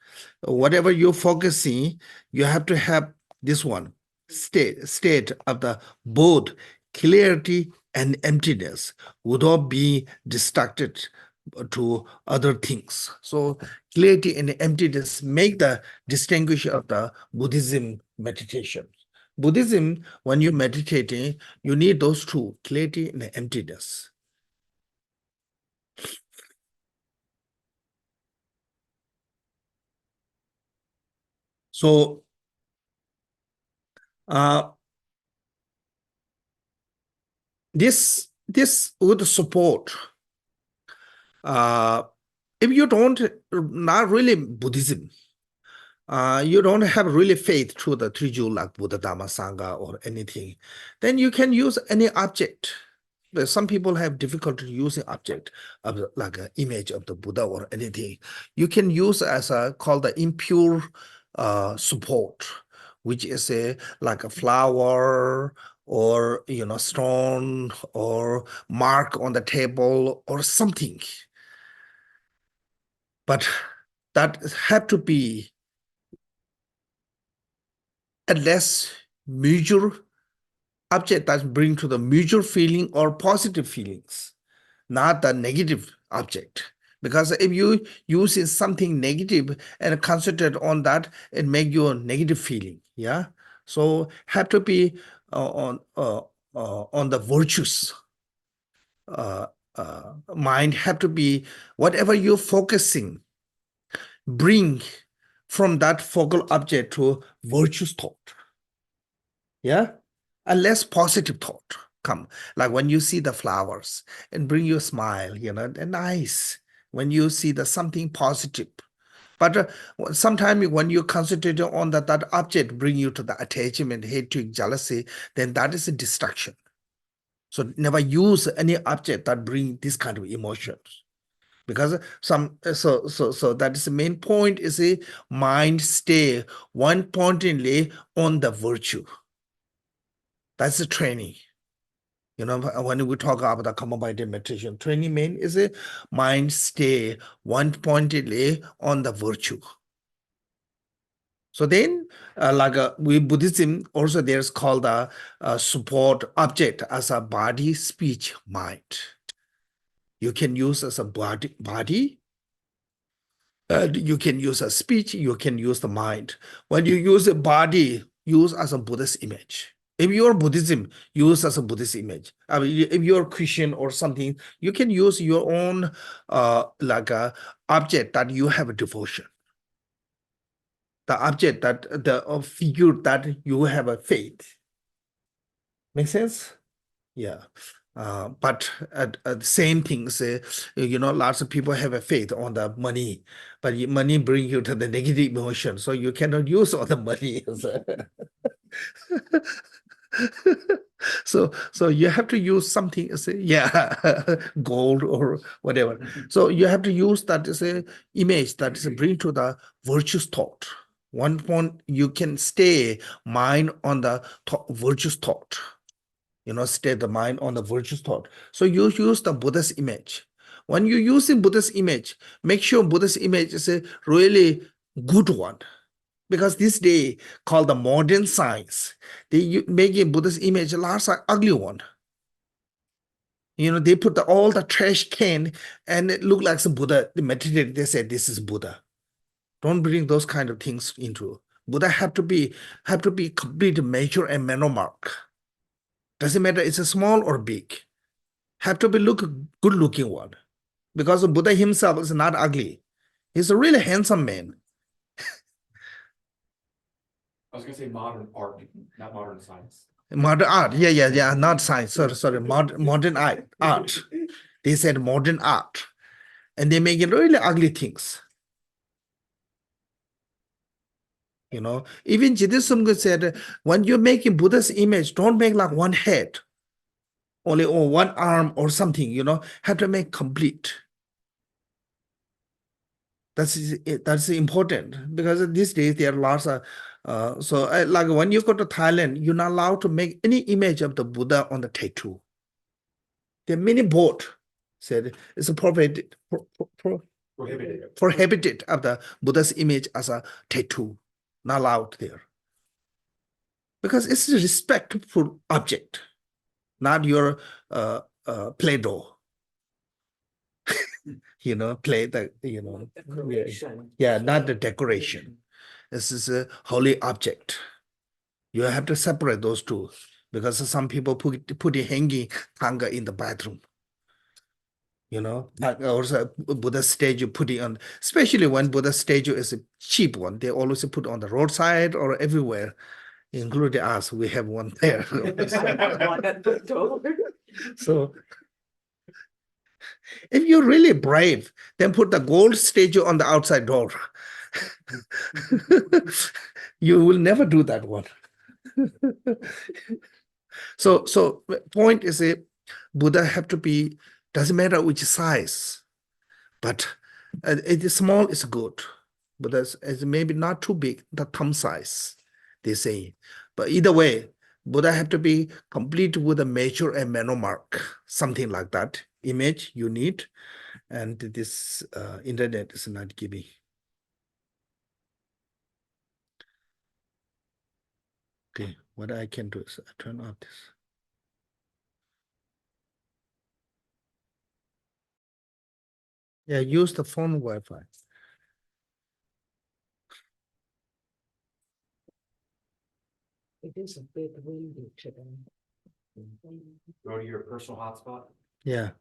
Whatever you're focusing, you have to have this one state of the both clarity and emptiness without being distracted to other things. So clarity and emptiness make the distinguish of the Buddhism meditation. Buddhism, when you're meditating, you need those two, clarity and emptiness. So this would support if you don't not really Buddhism, you don't have really faith to the three jewel like Buddha, Dhamma, Sangha or anything, then you can use any object. But some people have difficulty using object of like an image of the Buddha or anything. You can use as a called the impure support, which is like a flower or stone or mark on the table or something. But that have to be a less major object that bring to the mutual feeling or positive feelings, not the negative object. Because if you use something negative and concentrate on that, it make you a negative feeling. Yeah. So have to be on the virtues. Mind have to be whatever you're focusing, bring from that focal object to virtuous thought. Yeah, a less positive thought come. Like when you see the flowers and bring you a smile, they're nice. When you see the something positive. But sometimes when you concentrate on that object bring you to the attachment, hatred, jealousy, then that is a distraction. So never use any object that bring this kind of emotions. Because so that is the main point is a mind stay one pointedly on the virtue. That's the training. When we talk about the common body meditation, training main is a mind stay one pointedly on the virtue. So then, we Buddhism also there's called the support object as a body, speech, mind. You can use as a body. You can use a speech. You can use the mind. When you use a body, use as a Buddhist image. If you're Buddhism, use as a Buddhist image. I mean, if you're Christian or something, you can use your own like a object that you have a devotion. The object that the figure that you have a faith. Make sense? Yeah. But the same things, lots of people have a faith on the money, but money bring you to the negative emotion, so you cannot use all the money. So you have to use something, say, gold or whatever. So you have to use that as a image that is bring to the virtuous thought. One point you can stay mind on the virtuous thought. Stay the mind on the virtuous thought. So you use the Buddha's image. When you use the Buddha's image, make sure Buddha's image is a really good one. Because this day called the modern science, they make a Buddha's image last an ugly one. They put all the trash can and it look like some Buddha. They meditate, they say this is Buddha. Don't bring those kind of things into. Buddha have to be complete measure and manner mark. Doesn't matter it's a small or big. Have to be good looking one. Because Buddha himself is not ugly. He's a really handsome man. I was gonna say modern art, not modern science. Modern art, yeah, not science. Sorry, modern art. They said modern art, and they make really ugly things. Even Jidisumga said, when you're making Buddha's image, don't make like one head, only or one arm or something. Have to make complete. That's important because these days there are lots of. Like when you go to Thailand, you're not allowed to make any image of the Buddha on the tattoo. There are many boards said it's prohibited of the Buddha's image as a tattoo, not allowed there. Because it's a respectful object, not your Play-Doh. Play the Decoration. yeah, not the decoration. This is a holy object. You have to separate those two because some people put a hanging tanga in the bathroom. Also Buddha statue putting on, especially when Buddha statue is a cheap one, they always put on the roadside or everywhere, including us. We have one there. One at the door. So if you're really brave, then put the gold statue on the outside door. You will never do that one. So point is a Buddha have to be, doesn't matter which size, but it is small is good. But it's maybe not too big, the thumb size, they say. But either way, Buddha have to be complete with a measure and manner mark, something like that. Image you need, and this internet is not giving. Okay, what I can do is turn off this. Yeah, use the phone Wi-Fi. It is a bit windy today. Go to your personal hotspot. Yeah.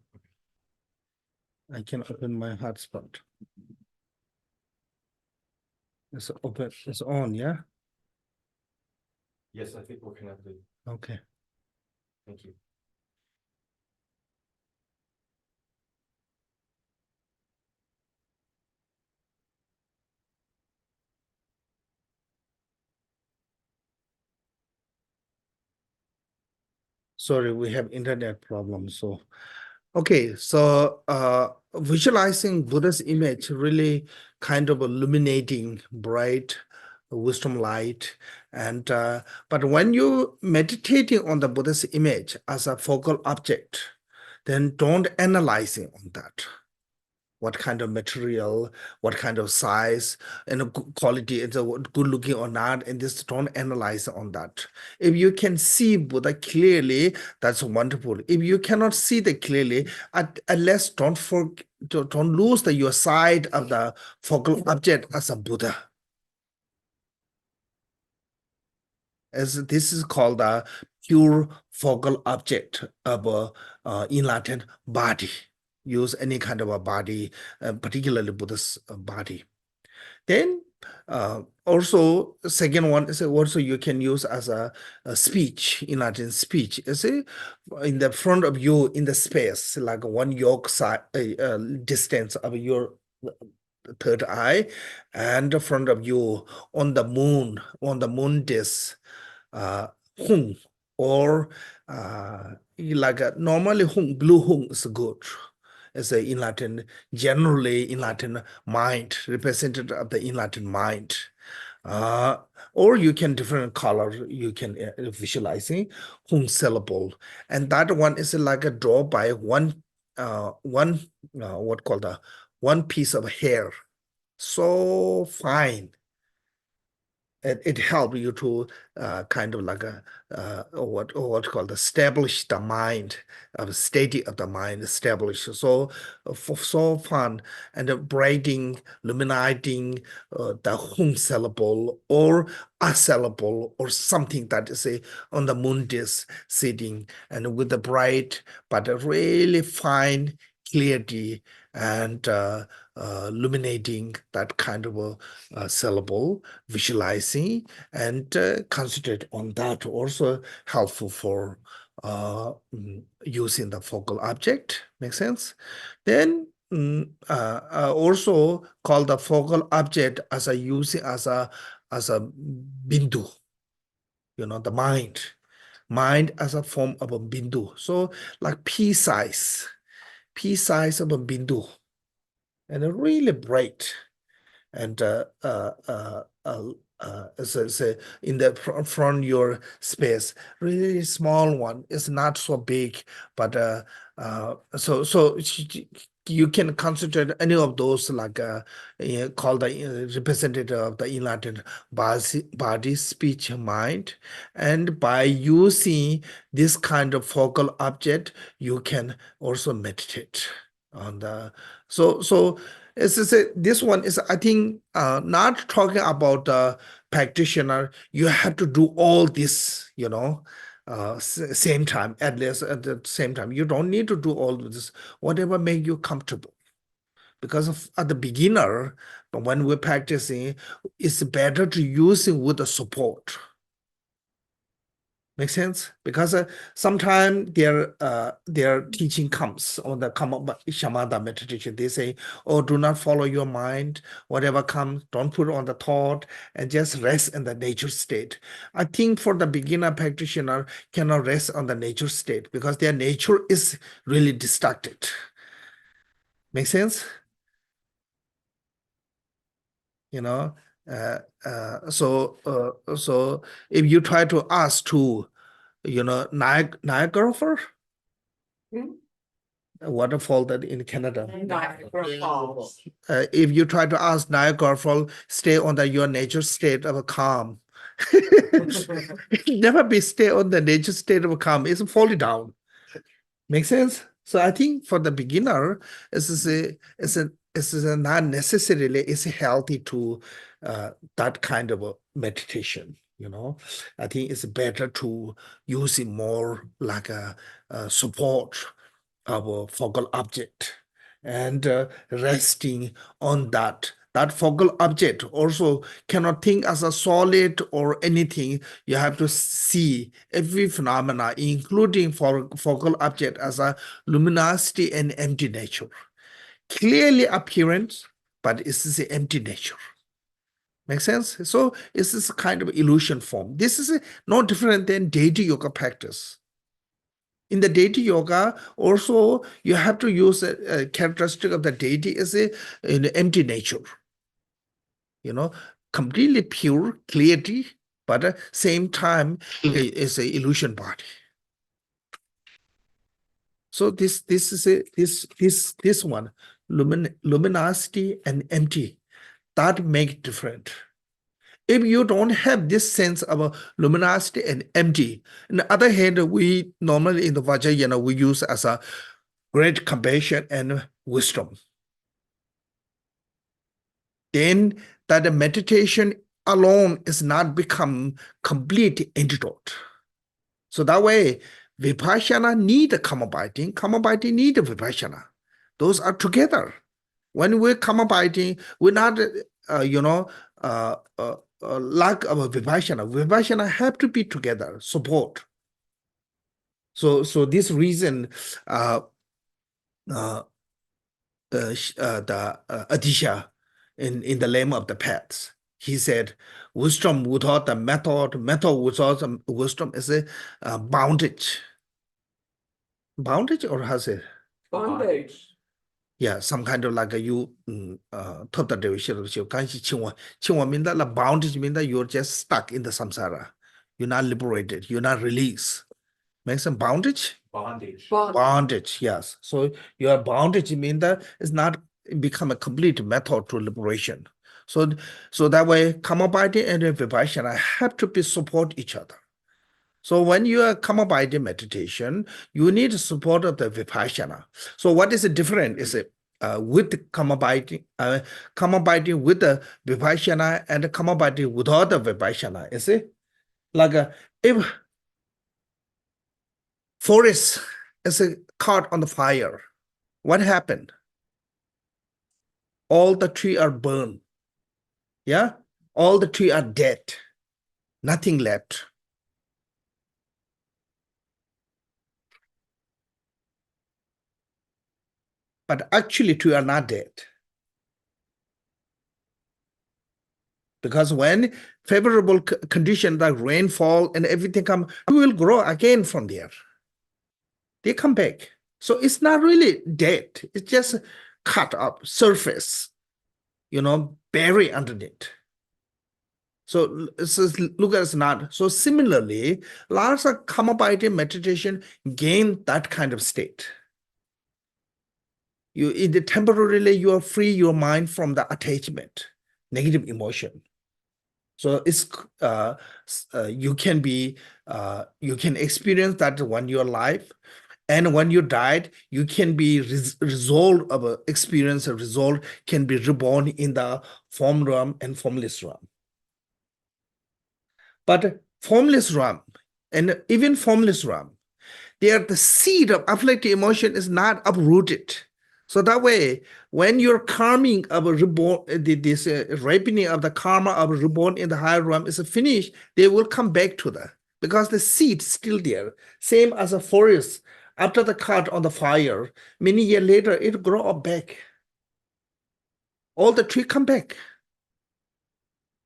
I can open my hotspot. It's open, it's on, yeah? Yes, I think we're connected. Okay. Thank you. Sorry, we have internet problems. So, okay, so visualizing Buddha's image really kind of illuminating bright wisdom light. And but when you meditating on the Buddha's image as a focal object, then don't analyze it on that. What kind of material, what kind of size, and quality, it's good looking or not, and just don't analyze on that. If you can see Buddha clearly, that's wonderful. If you cannot see that clearly, at least don't lose your sight of the focal object as a Buddha. as this is called the pure focal object of enlightened body. Use any kind of a body, particularly Buddhist body. Then also second one is also you can use as a speech, enlightened speech. Is in the front of you in the space, like one yoke side distance of your third eye, and the front of you on the moon disk, hung, or like normally hung, blue hung is good. As a enlightened, generally enlightened mind, representative of the enlightened mind. Or you can different color, you can visualizing hung syllable. And that one is like a draw by one what called the one piece of hair. So fine. It helps you to kind of like a what called establish the mind, of state of the mind, establish. So so fun and braiding, illuminating the hung syllable or a syllable or something that is on the moon disk sitting and with the bright but a really fine clarity and illuminating that kind of a syllable, visualizing and concentrate on that, also helpful for using the focal object. Make sense? Then also call the focal object as a using as a bindu, the mind as a form of a bindu. So like pea size of a bindu, and really bright, and so in the front your space, really small one. It's not so big, but so you can concentrate any of those like called the representative of the enlightened body, speech, mind, and by using this kind of focal object, you can also meditate on the so. This one is, I think, not talking about the practitioner. You have to do all this, same time, at least at the same time. You don't need to do all of this, whatever make you comfortable. Because at the beginner, but when we're practicing, it's better to use it with the support. Make sense? Because sometimes their teaching comes on the shamatha meditation. They say, "Oh, do not follow your mind. Whatever comes, don't put on the thought, and just rest in the nature state." I think for the beginner practitioner cannot rest on the nature state because their nature is really distracted. Make sense? So if you try to ask to, Niagara a waterfall that in Canada. Niagara Falls. If you try to ask Niagara Falls, stay on your nature state of calm. Never be stay on the nature state of calm. It's falling down. Make sense? So I think for the beginner, it's not necessarily it's healthy to that kind of a meditation. I think it's better to use it more like a support of a focal object and resting on that. That focal object also cannot think as a solid or anything. You have to see every phenomena, including focal object, as a luminosity and empty nature. Clearly appearance, but it's the empty nature. Make sense? So it's this kind of illusion form. This is no different than deity yoga practice. In the deity yoga, also you have to use a characteristic of the deity as an empty nature. Completely pure clarity, but at the same time it's an illusion body. So this is this one, luminosity and empty, that make different. If you don't have this sense of luminosity and empty, on the other hand, we normally in the Vajrayana, we use as a great compassion and wisdom. Then that meditation alone is not become complete antidote. So that way, Vipassana need karma biting need Vipassana. Those are together. When we're karma biting, we're not, lack of Vipassana. Vipassana have to be together, support. So this reason, Adisha in the Lamb of the Paths, he said, wisdom without the method without the wisdom is a bondage. Bondage or has it? Bondage. Yeah, some kind of like a you total mean that la bondage mean that you're just stuck in the samsara. You're not liberated, you're not released. Make some bondage? Bondage. Bondage, yes. So your bondage mean that it's not become a complete method to liberation. So that way, Kamabhati and Vipassana have to be support each other. So when you are Kamabhati meditation, you need support of the Vipassana. So what is the difference? Is it with Kamabhati with the Vipassana and Kamabhati without the Vipassana? Is it like if forest is caught on the fire, what happened? All the trees are burned. Yeah, all the trees are dead. Nothing left. But actually, trees are not dead. Because when favorable conditions like rainfall and everything come, we will grow again from there. They come back. So it's not really dead. It's just cut up surface, buried underneath. So look at it's not. So similarly, lots of Kamabhati meditation gain that kind of state. You in the temporarily you are free your mind from the attachment, negative emotion. So it's you can experience that when you're alive, and when you died, you can be resolved of experience a result can be reborn in the form realm and formless realm. But formless realm and even formless realm, the seed of afflictive emotion is not uprooted. So that way, when you're karming of a reborn, this ripening of the karma of reborn in the higher realm is finished, they will come back to that because the seed is still there. Same as a forest after the cut on the fire, many years later, it grow up back. All the tree come back.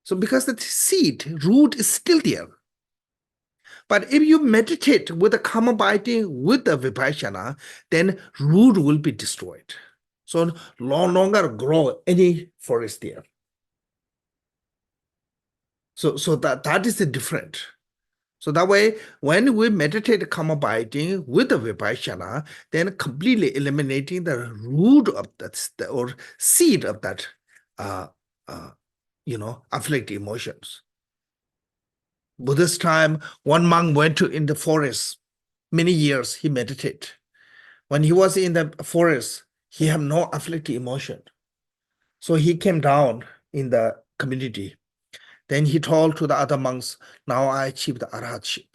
So because the seed, root is still there. But if you meditate with the Kamabhati, with the Vipassana, then root will be destroyed. So no longer grow any forest there. So that is the difference. So that way, when we meditate Kamabhati with the Vipassana, then completely eliminating the root of that or seed of that, afflicted emotions. Buddhist time, one monk went in the forest. Many years he meditated. When he was in the forest, he had no afflicted emotion. So he came down in the community. Then he told to the other monks, now I achieved the arhatship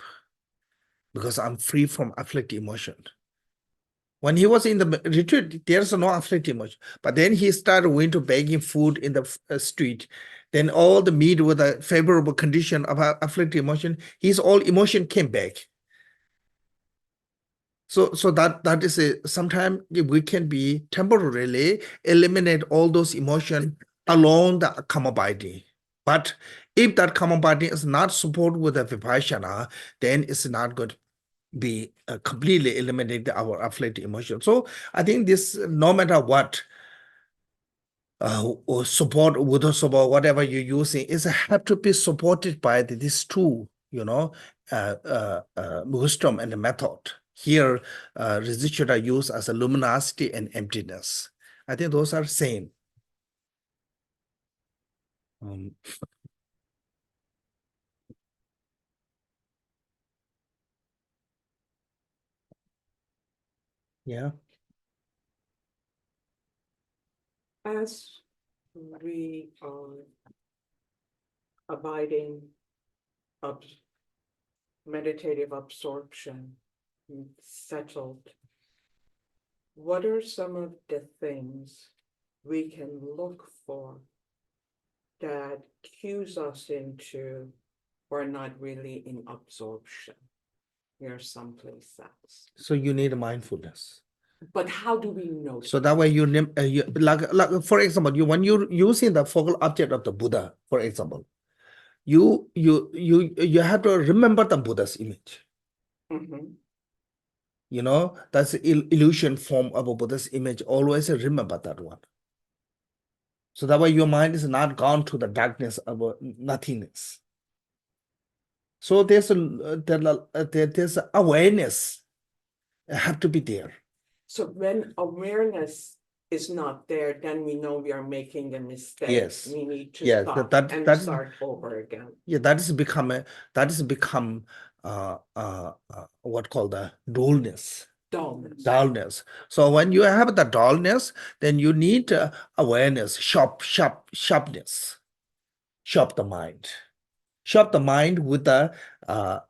because I'm free from afflicted emotion. When he was in the retreat, there's no afflicted emotion. But then he started going to begging food in the street. Then all the meet with a favorable condition of afflicted emotion, his all emotion came back. So that is sometimes we can be temporarily eliminate all those emotions along the Kamabhati. But if that Kamabhati is not supported with the Vipassana, then it's not going to be completely eliminate our afflicted emotion. So I think this, no matter what, or support, without support, whatever you're using, is have to be supported by these two, wisdom and the method. Here, Rizhuda used as a luminosity and emptiness. I think those are same. Yeah. As we abiding, meditative absorption, settled. What are some of the things we can look for that cues us into we're not really in absorption? We're someplace else. So you need mindfulness. But how do we know? So that way you, like for example, when you're using the focal object of the Buddha, for example, you have to remember the Buddha's image. Mhm. That's the illusion form of a Buddha's image. Always remember that one. So that way your mind is not gone to the darkness of nothingness. So there's awareness have to be there. So when awareness is not there, then we know we are making a mistake. Yes. We need to Yes, stop that- and that- start over again. Yeah, that has become what called the dullness. Dullness. So when you have the dullness, then you need awareness, sharpness, sharp the mind with the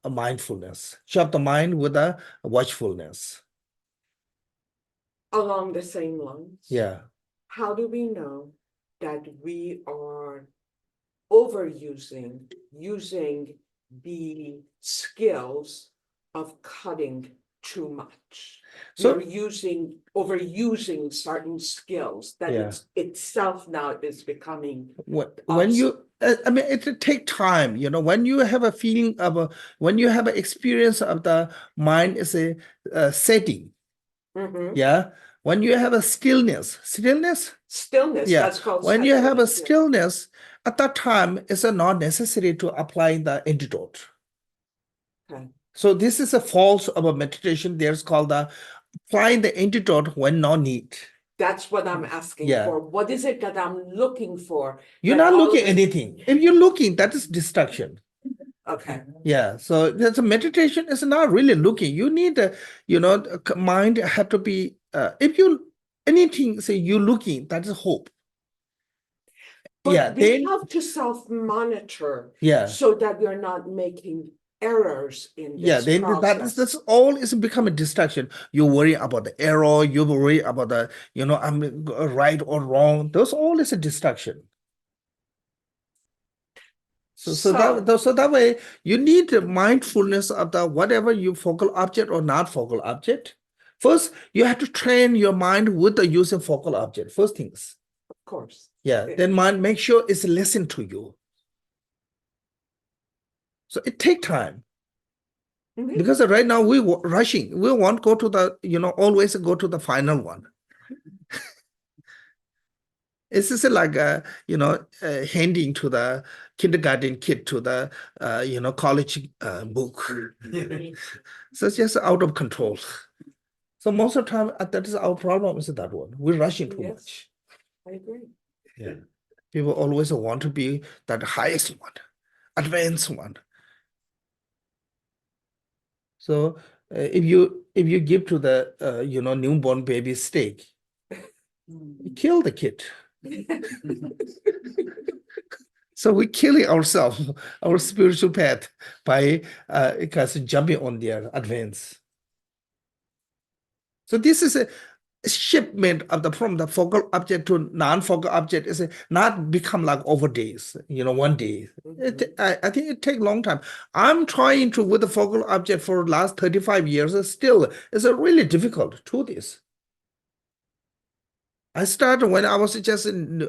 mindfulness, sharp the mind with the watchfulness. Along the same lines. Yeah. How do we know that we are using the skills of cutting too much? So- We're overusing certain skills that Yeah. itself now is becoming. When you, I mean, it take time. When you have a feeling of when you have an experience of the mind is a setting. Mhm. Yeah. When you have a stillness, Stillness, yeah. that's called. When you have a settling, yeah. stillness, at that time, it's not necessary to apply the antidote. Okay. So this is a false of a meditation. There's called the applying the antidote when no need. That's what I'm asking Yeah. for. What is it that I'm looking for? You're that not all looking of at a- anything. If you're looking, that is distraction. Okay, Yeah. So that's a meditation is not really looking. You need mind have to be if you anything say you looking, that is hope. Yeah, but we then have to self-monitor yeah. so that we're not making errors in Yeah, this then process. that's all is become a distraction. You worry about the error, you worry about the, I'm right or wrong. Those all is a distraction. So that way you need the mindfulness of the whatever you focal object or not focal object. First, you have to train your mind with the using focal object. First things. Of course. Yeah. Yeah. Then mind make sure it's listen to you. So it take time. Mhm. Because right now we rushing. We want go to the, always go to the final one. It's just like handing to the kindergarten kid to the college book. So it's just out of control. So most of the time that is our problem is that one. We're rushing too Yes. much. I agree. Yeah. People always want to be that highest one, advanced one. So if you give to the newborn baby steak, you kill the kid. So we're killing ourselves, our spiritual path by because jumping on their advance. So this is a shipment of from the focal object to non-focal object is not become like over days, one day. I think it take a long time. I'm trying to with the focal object for last 35 years. Still, it's a really difficult to do this. I started when I was just in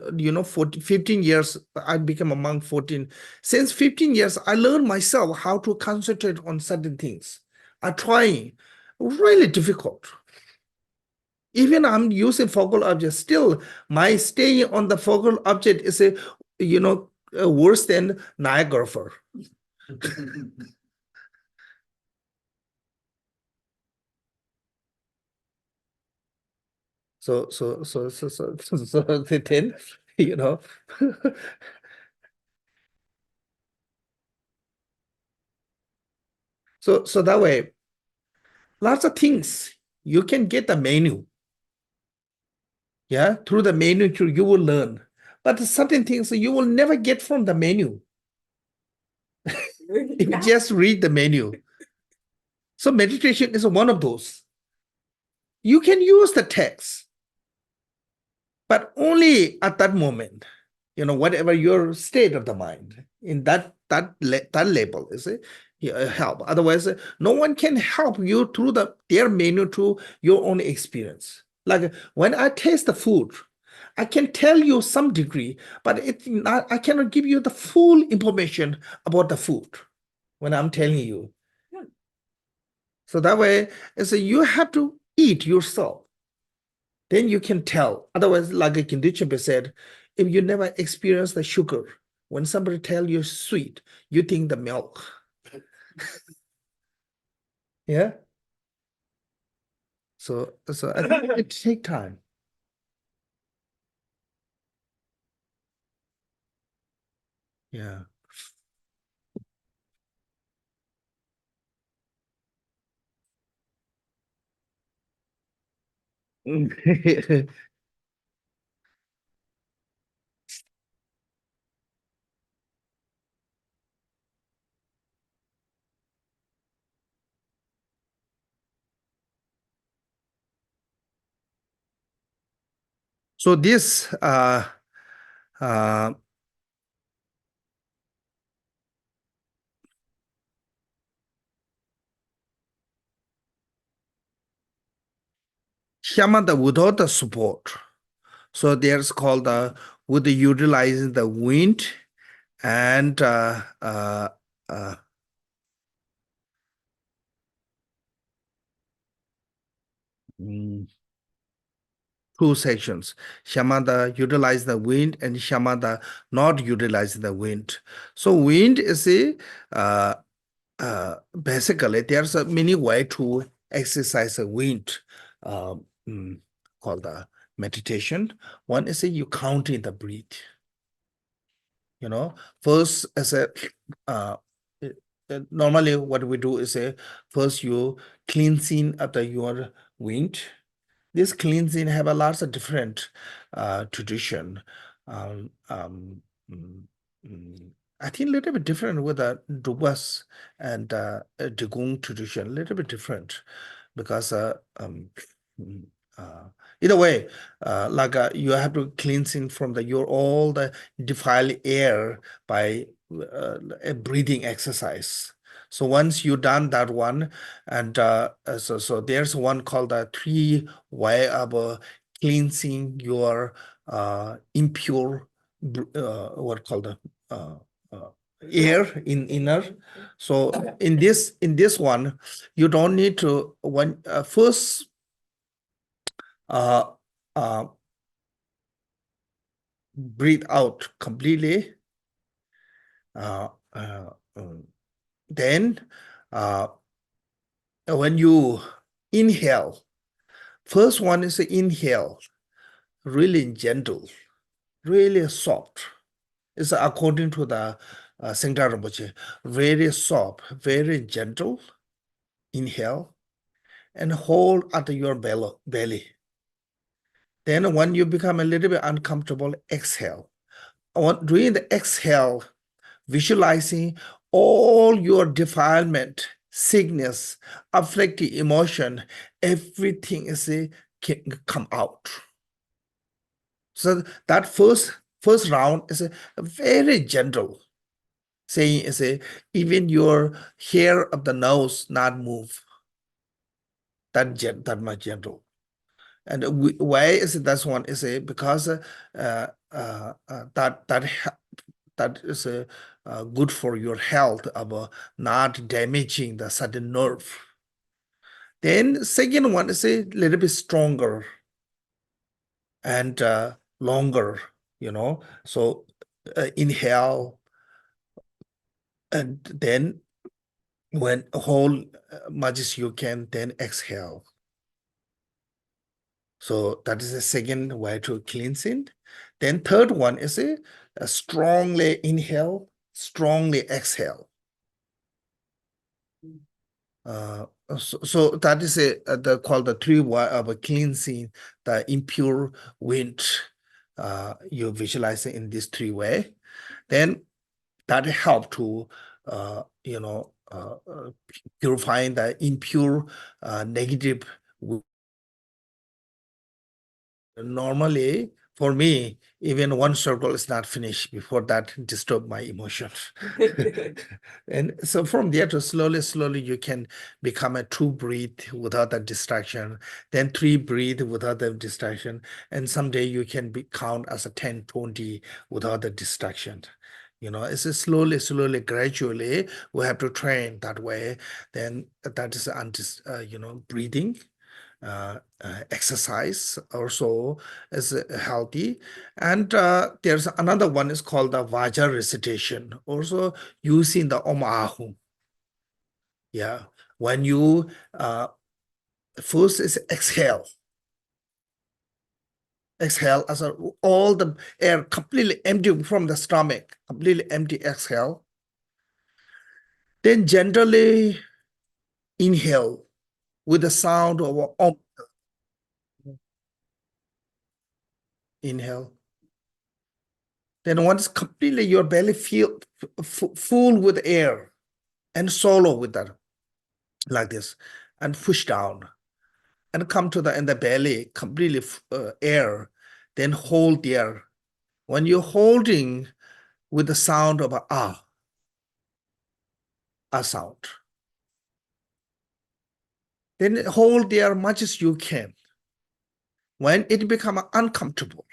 15 years. I became a monk 14. Since 15 years, I learned myself how to concentrate on certain things. I'm trying. Really difficult. Even I'm using focal object, still my staying on the focal object is worse than Niagara Falls. So then, so that way, lots of things you can get the menu. Yeah, through the menu you will learn, but certain things you will never get from the menu. If you Yeah. just read the menu. So meditation is one of those. You can use the text, but only at that moment. Whatever your state of the mind in that label is it help. Otherwise, no one can help you through their menu to your own experience. Like when I taste the food, I can tell you some degree, but I cannot give you the full information about the food when I'm telling you. Yeah. So that way, you have to eat yourself. Then you can tell. Otherwise, like Kim Duchamp said, if you never experience the sugar, when somebody tell you sweet, you think the milk. Yeah. So I think it take time. Yeah. So this shamatha without the support. So there's called with utilizing the wind and mm, two sections. Shamatha utilize the wind and shamatha not utilize the wind. So wind is basically there's a many way to exercise the wind called the meditation. One is you counting the breath. First as normally what we do is first you cleansing of your wind. This cleansing have a lots of different tradition. Um, um, mm, mm, I think a little bit different with the Dubas and Degung tradition, a little bit different because mm, uh, either way, like you have to cleansing from your all the defiled air by a breathing exercise. So once you done that one, and so there's one called the 3 way of cleansing your impure what called the uh, air in inner. So in this one, you don't need to first uh, breathe out completely. Then when you inhale, first one is inhale, really gentle, really soft. It's according to the Sengda Rinpoche, very soft, very gentle. Inhale and hold at your belly. Then when you become a little bit uncomfortable, exhale. During the exhale, visualizing all your defilement, sickness, afflicting emotion, everything can come out. So that first round is very gentle. Saying even your hair of the nose not move. That much gentle. And why is it that one is because that is good for your health of not damaging the sudden nerve. Then second one is a little bit stronger and longer, So inhale and then when hold much as you can, then exhale. So that is the second way to cleansing. Then third one is a strongly inhale, strongly exhale. So that is called the 3 way of cleansing the impure wind. You visualize it in this 3 way. Then that help to purifying the impure, negative. Normally, for me, even one circle is not finished before that disturb my emotion. And so from there to slowly, you can become a 2 breathe without that distraction, then 3 breathe without the distraction. And someday you can count as a 10, 20 without the distraction. It's a slowly, gradually, we have to train that way. Then that is, breathing. Exercise also is healthy, and there's another one is called the Vaja recitation, also using the Om Ahum. Yeah, when you first is exhale as all the air completely empty from the stomach, completely empty exhale. Then gently inhale with the sound of Om. Inhale. Then once completely your belly feel full with air and swallow with that like this and push down and come to the in the belly completely air, then hold the air. When you're holding with the sound of a sound, then hold there much as you can. When it becomes uncomfortable,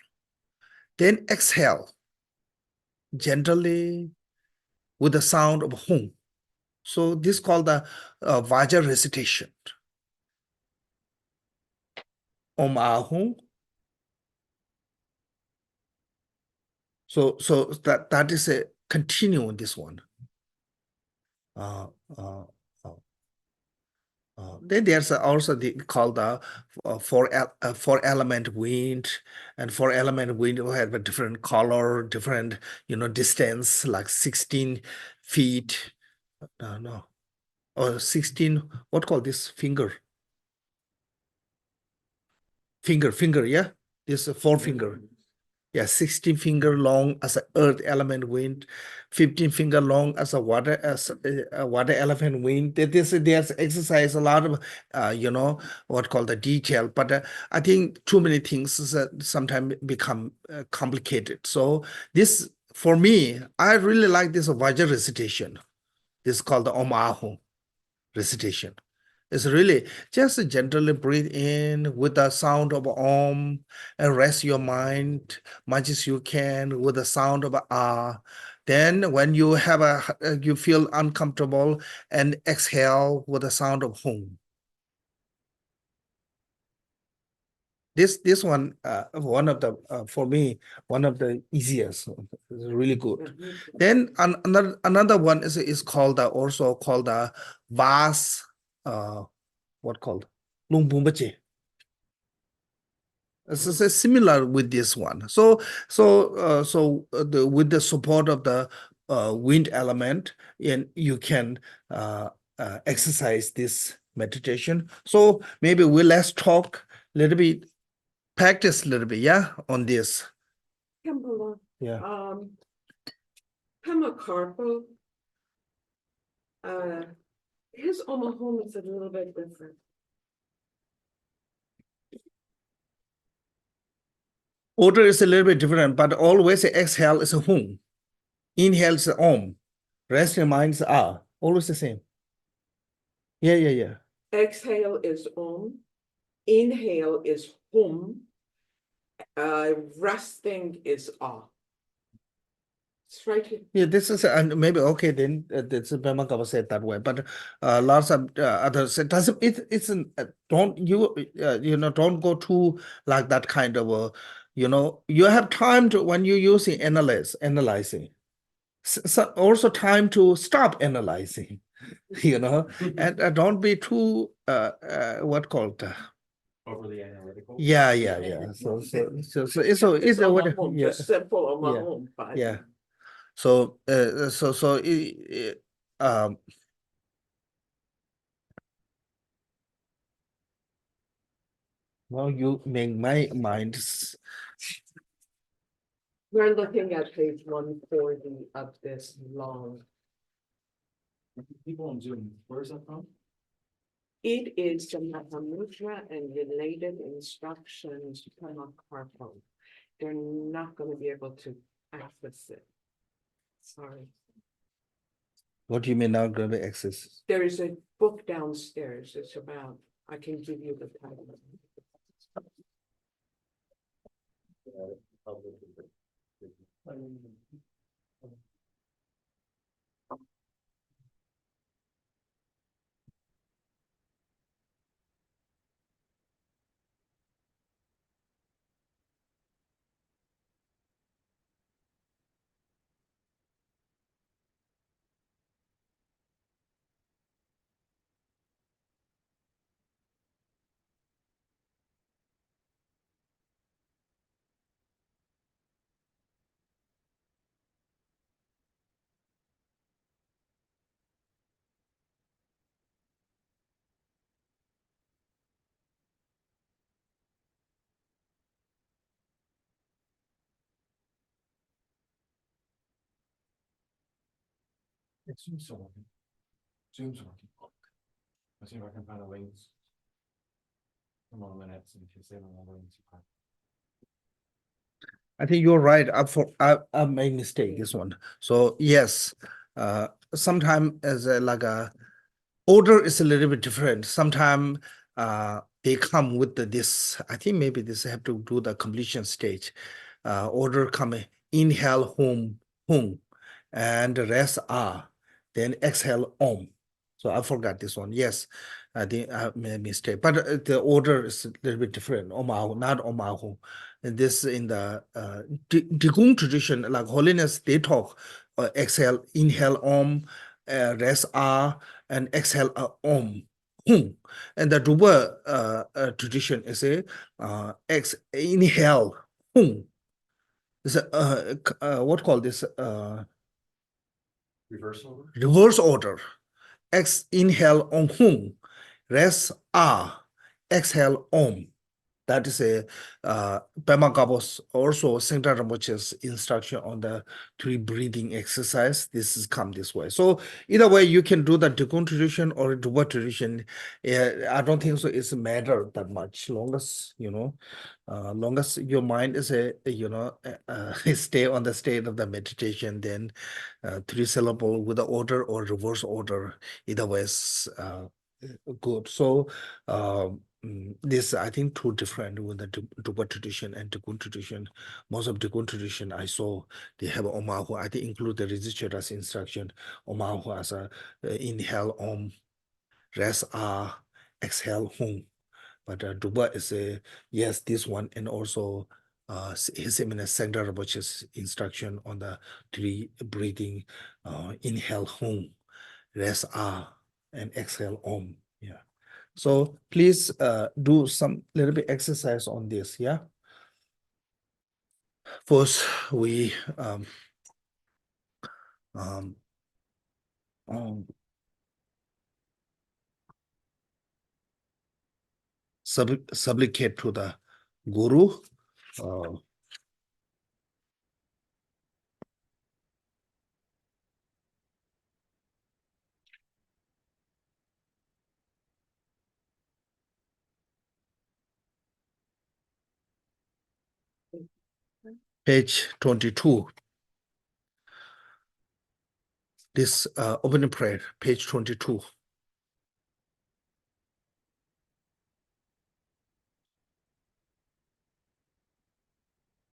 then exhale gently with the sound of hum. So this is called the Vaja recitation. Om Ahum. So that is a continuing this one. Then there's also called the four element wind, and four element wind will have a different color, different distance, like 16 feet. No, or 16. What called this finger? Finger, yeah. This is 4 finger. Yeah, 16 finger long as a earth element wind, 15 finger long as a water element wind. There's exercise a lot of what called the detail, but I think too many things sometimes become complicated. So this for me, I really like this Vajra recitation. This is called the Om Ahum recitation. It's really just gently breathe in with the sound of Om and rest your mind much as you can with the sound of Ah. Then when you have you feel uncomfortable, and exhale with the sound of Hum. This one one of the for me one of the easiest. It's really good. Then another one is called also called the Vas what called Lung Bumbache. It's similar with this one. So with the support of the wind element, and you can exercise this meditation. So maybe let's talk a little bit, practice a little bit, yeah, on this. Kamala, Yeah. Pema Karpo, his Om Ahum is a little bit different. Order is a little bit different, but always exhale is a hum. Inhale is om. Rest in mind is ah. Always the same. Yeah. Exhale is Om, inhale is Hum, resting is Ah. It's right here. Yeah, this is and maybe okay then. This Bhima said that way, but lots of others it doesn't. It's don't you don't go too like that kind of you have time to when you're using analyzing. So also time to stop analyzing, and don't be too what called. Overly analytical. Yeah. So it's a Om what Ahum, yeah. just simple Om Yeah. Ahum, but Yeah. So now you make my mind. we're looking at page 140 of this long People on Zoom, where is that from? It is the Mahamudra and related instructions from a carphone. They're not gonna be able to access it. Sorry. What do you mean not gonna be access? There is a book downstairs. It's about, I can give you the title. Zoom's still working. Zoom's working. Let's see if I can find the links. Come on, minutes, and if you say them all links. I think you're right. I made mistake this one. So yes, sometime as like a order is a little bit different. Sometime they come with this. I think maybe this have to do the completion stage. Order come inhale home, and rest are, then exhale om. So I forgot this one. Yes, I think I made a mistake, but the order is a little bit different. Omahu, not Omahu. And this in the Digong tradition, like holiness, they talk exhale, inhale om, rest ah, and exhale om. Hum. And the Duba tradition is a inhale hum. Is what call this Reverse order? reverse order. Inhale on hum, rest ah, exhale om. That is a Pema Gabos also Sengda Rinpoche's instruction on the three breathing exercise. This is come this way. So either way, you can do the Digong tradition or Duba tradition. I don't think so. It's matter that much. Long as long as your mind is stay on the state of the meditation, then three syllable with the order or reverse order. Either way is good. So. This I think two different with the Duba tradition and Digong tradition. Most of Digong tradition I saw they have Omahu. I think include the registrar's instruction. Omahu as a inhale om, rest ah, exhale hum. But Duba is a yes this one and also his eminence Sengda Rinpoche's instruction on the three breathing inhale hum, rest ah, and exhale om. Yeah. So please do some little bit exercise on this, yeah. First, we supplicate to the Guru. Page 22. This opening prayer, page 22.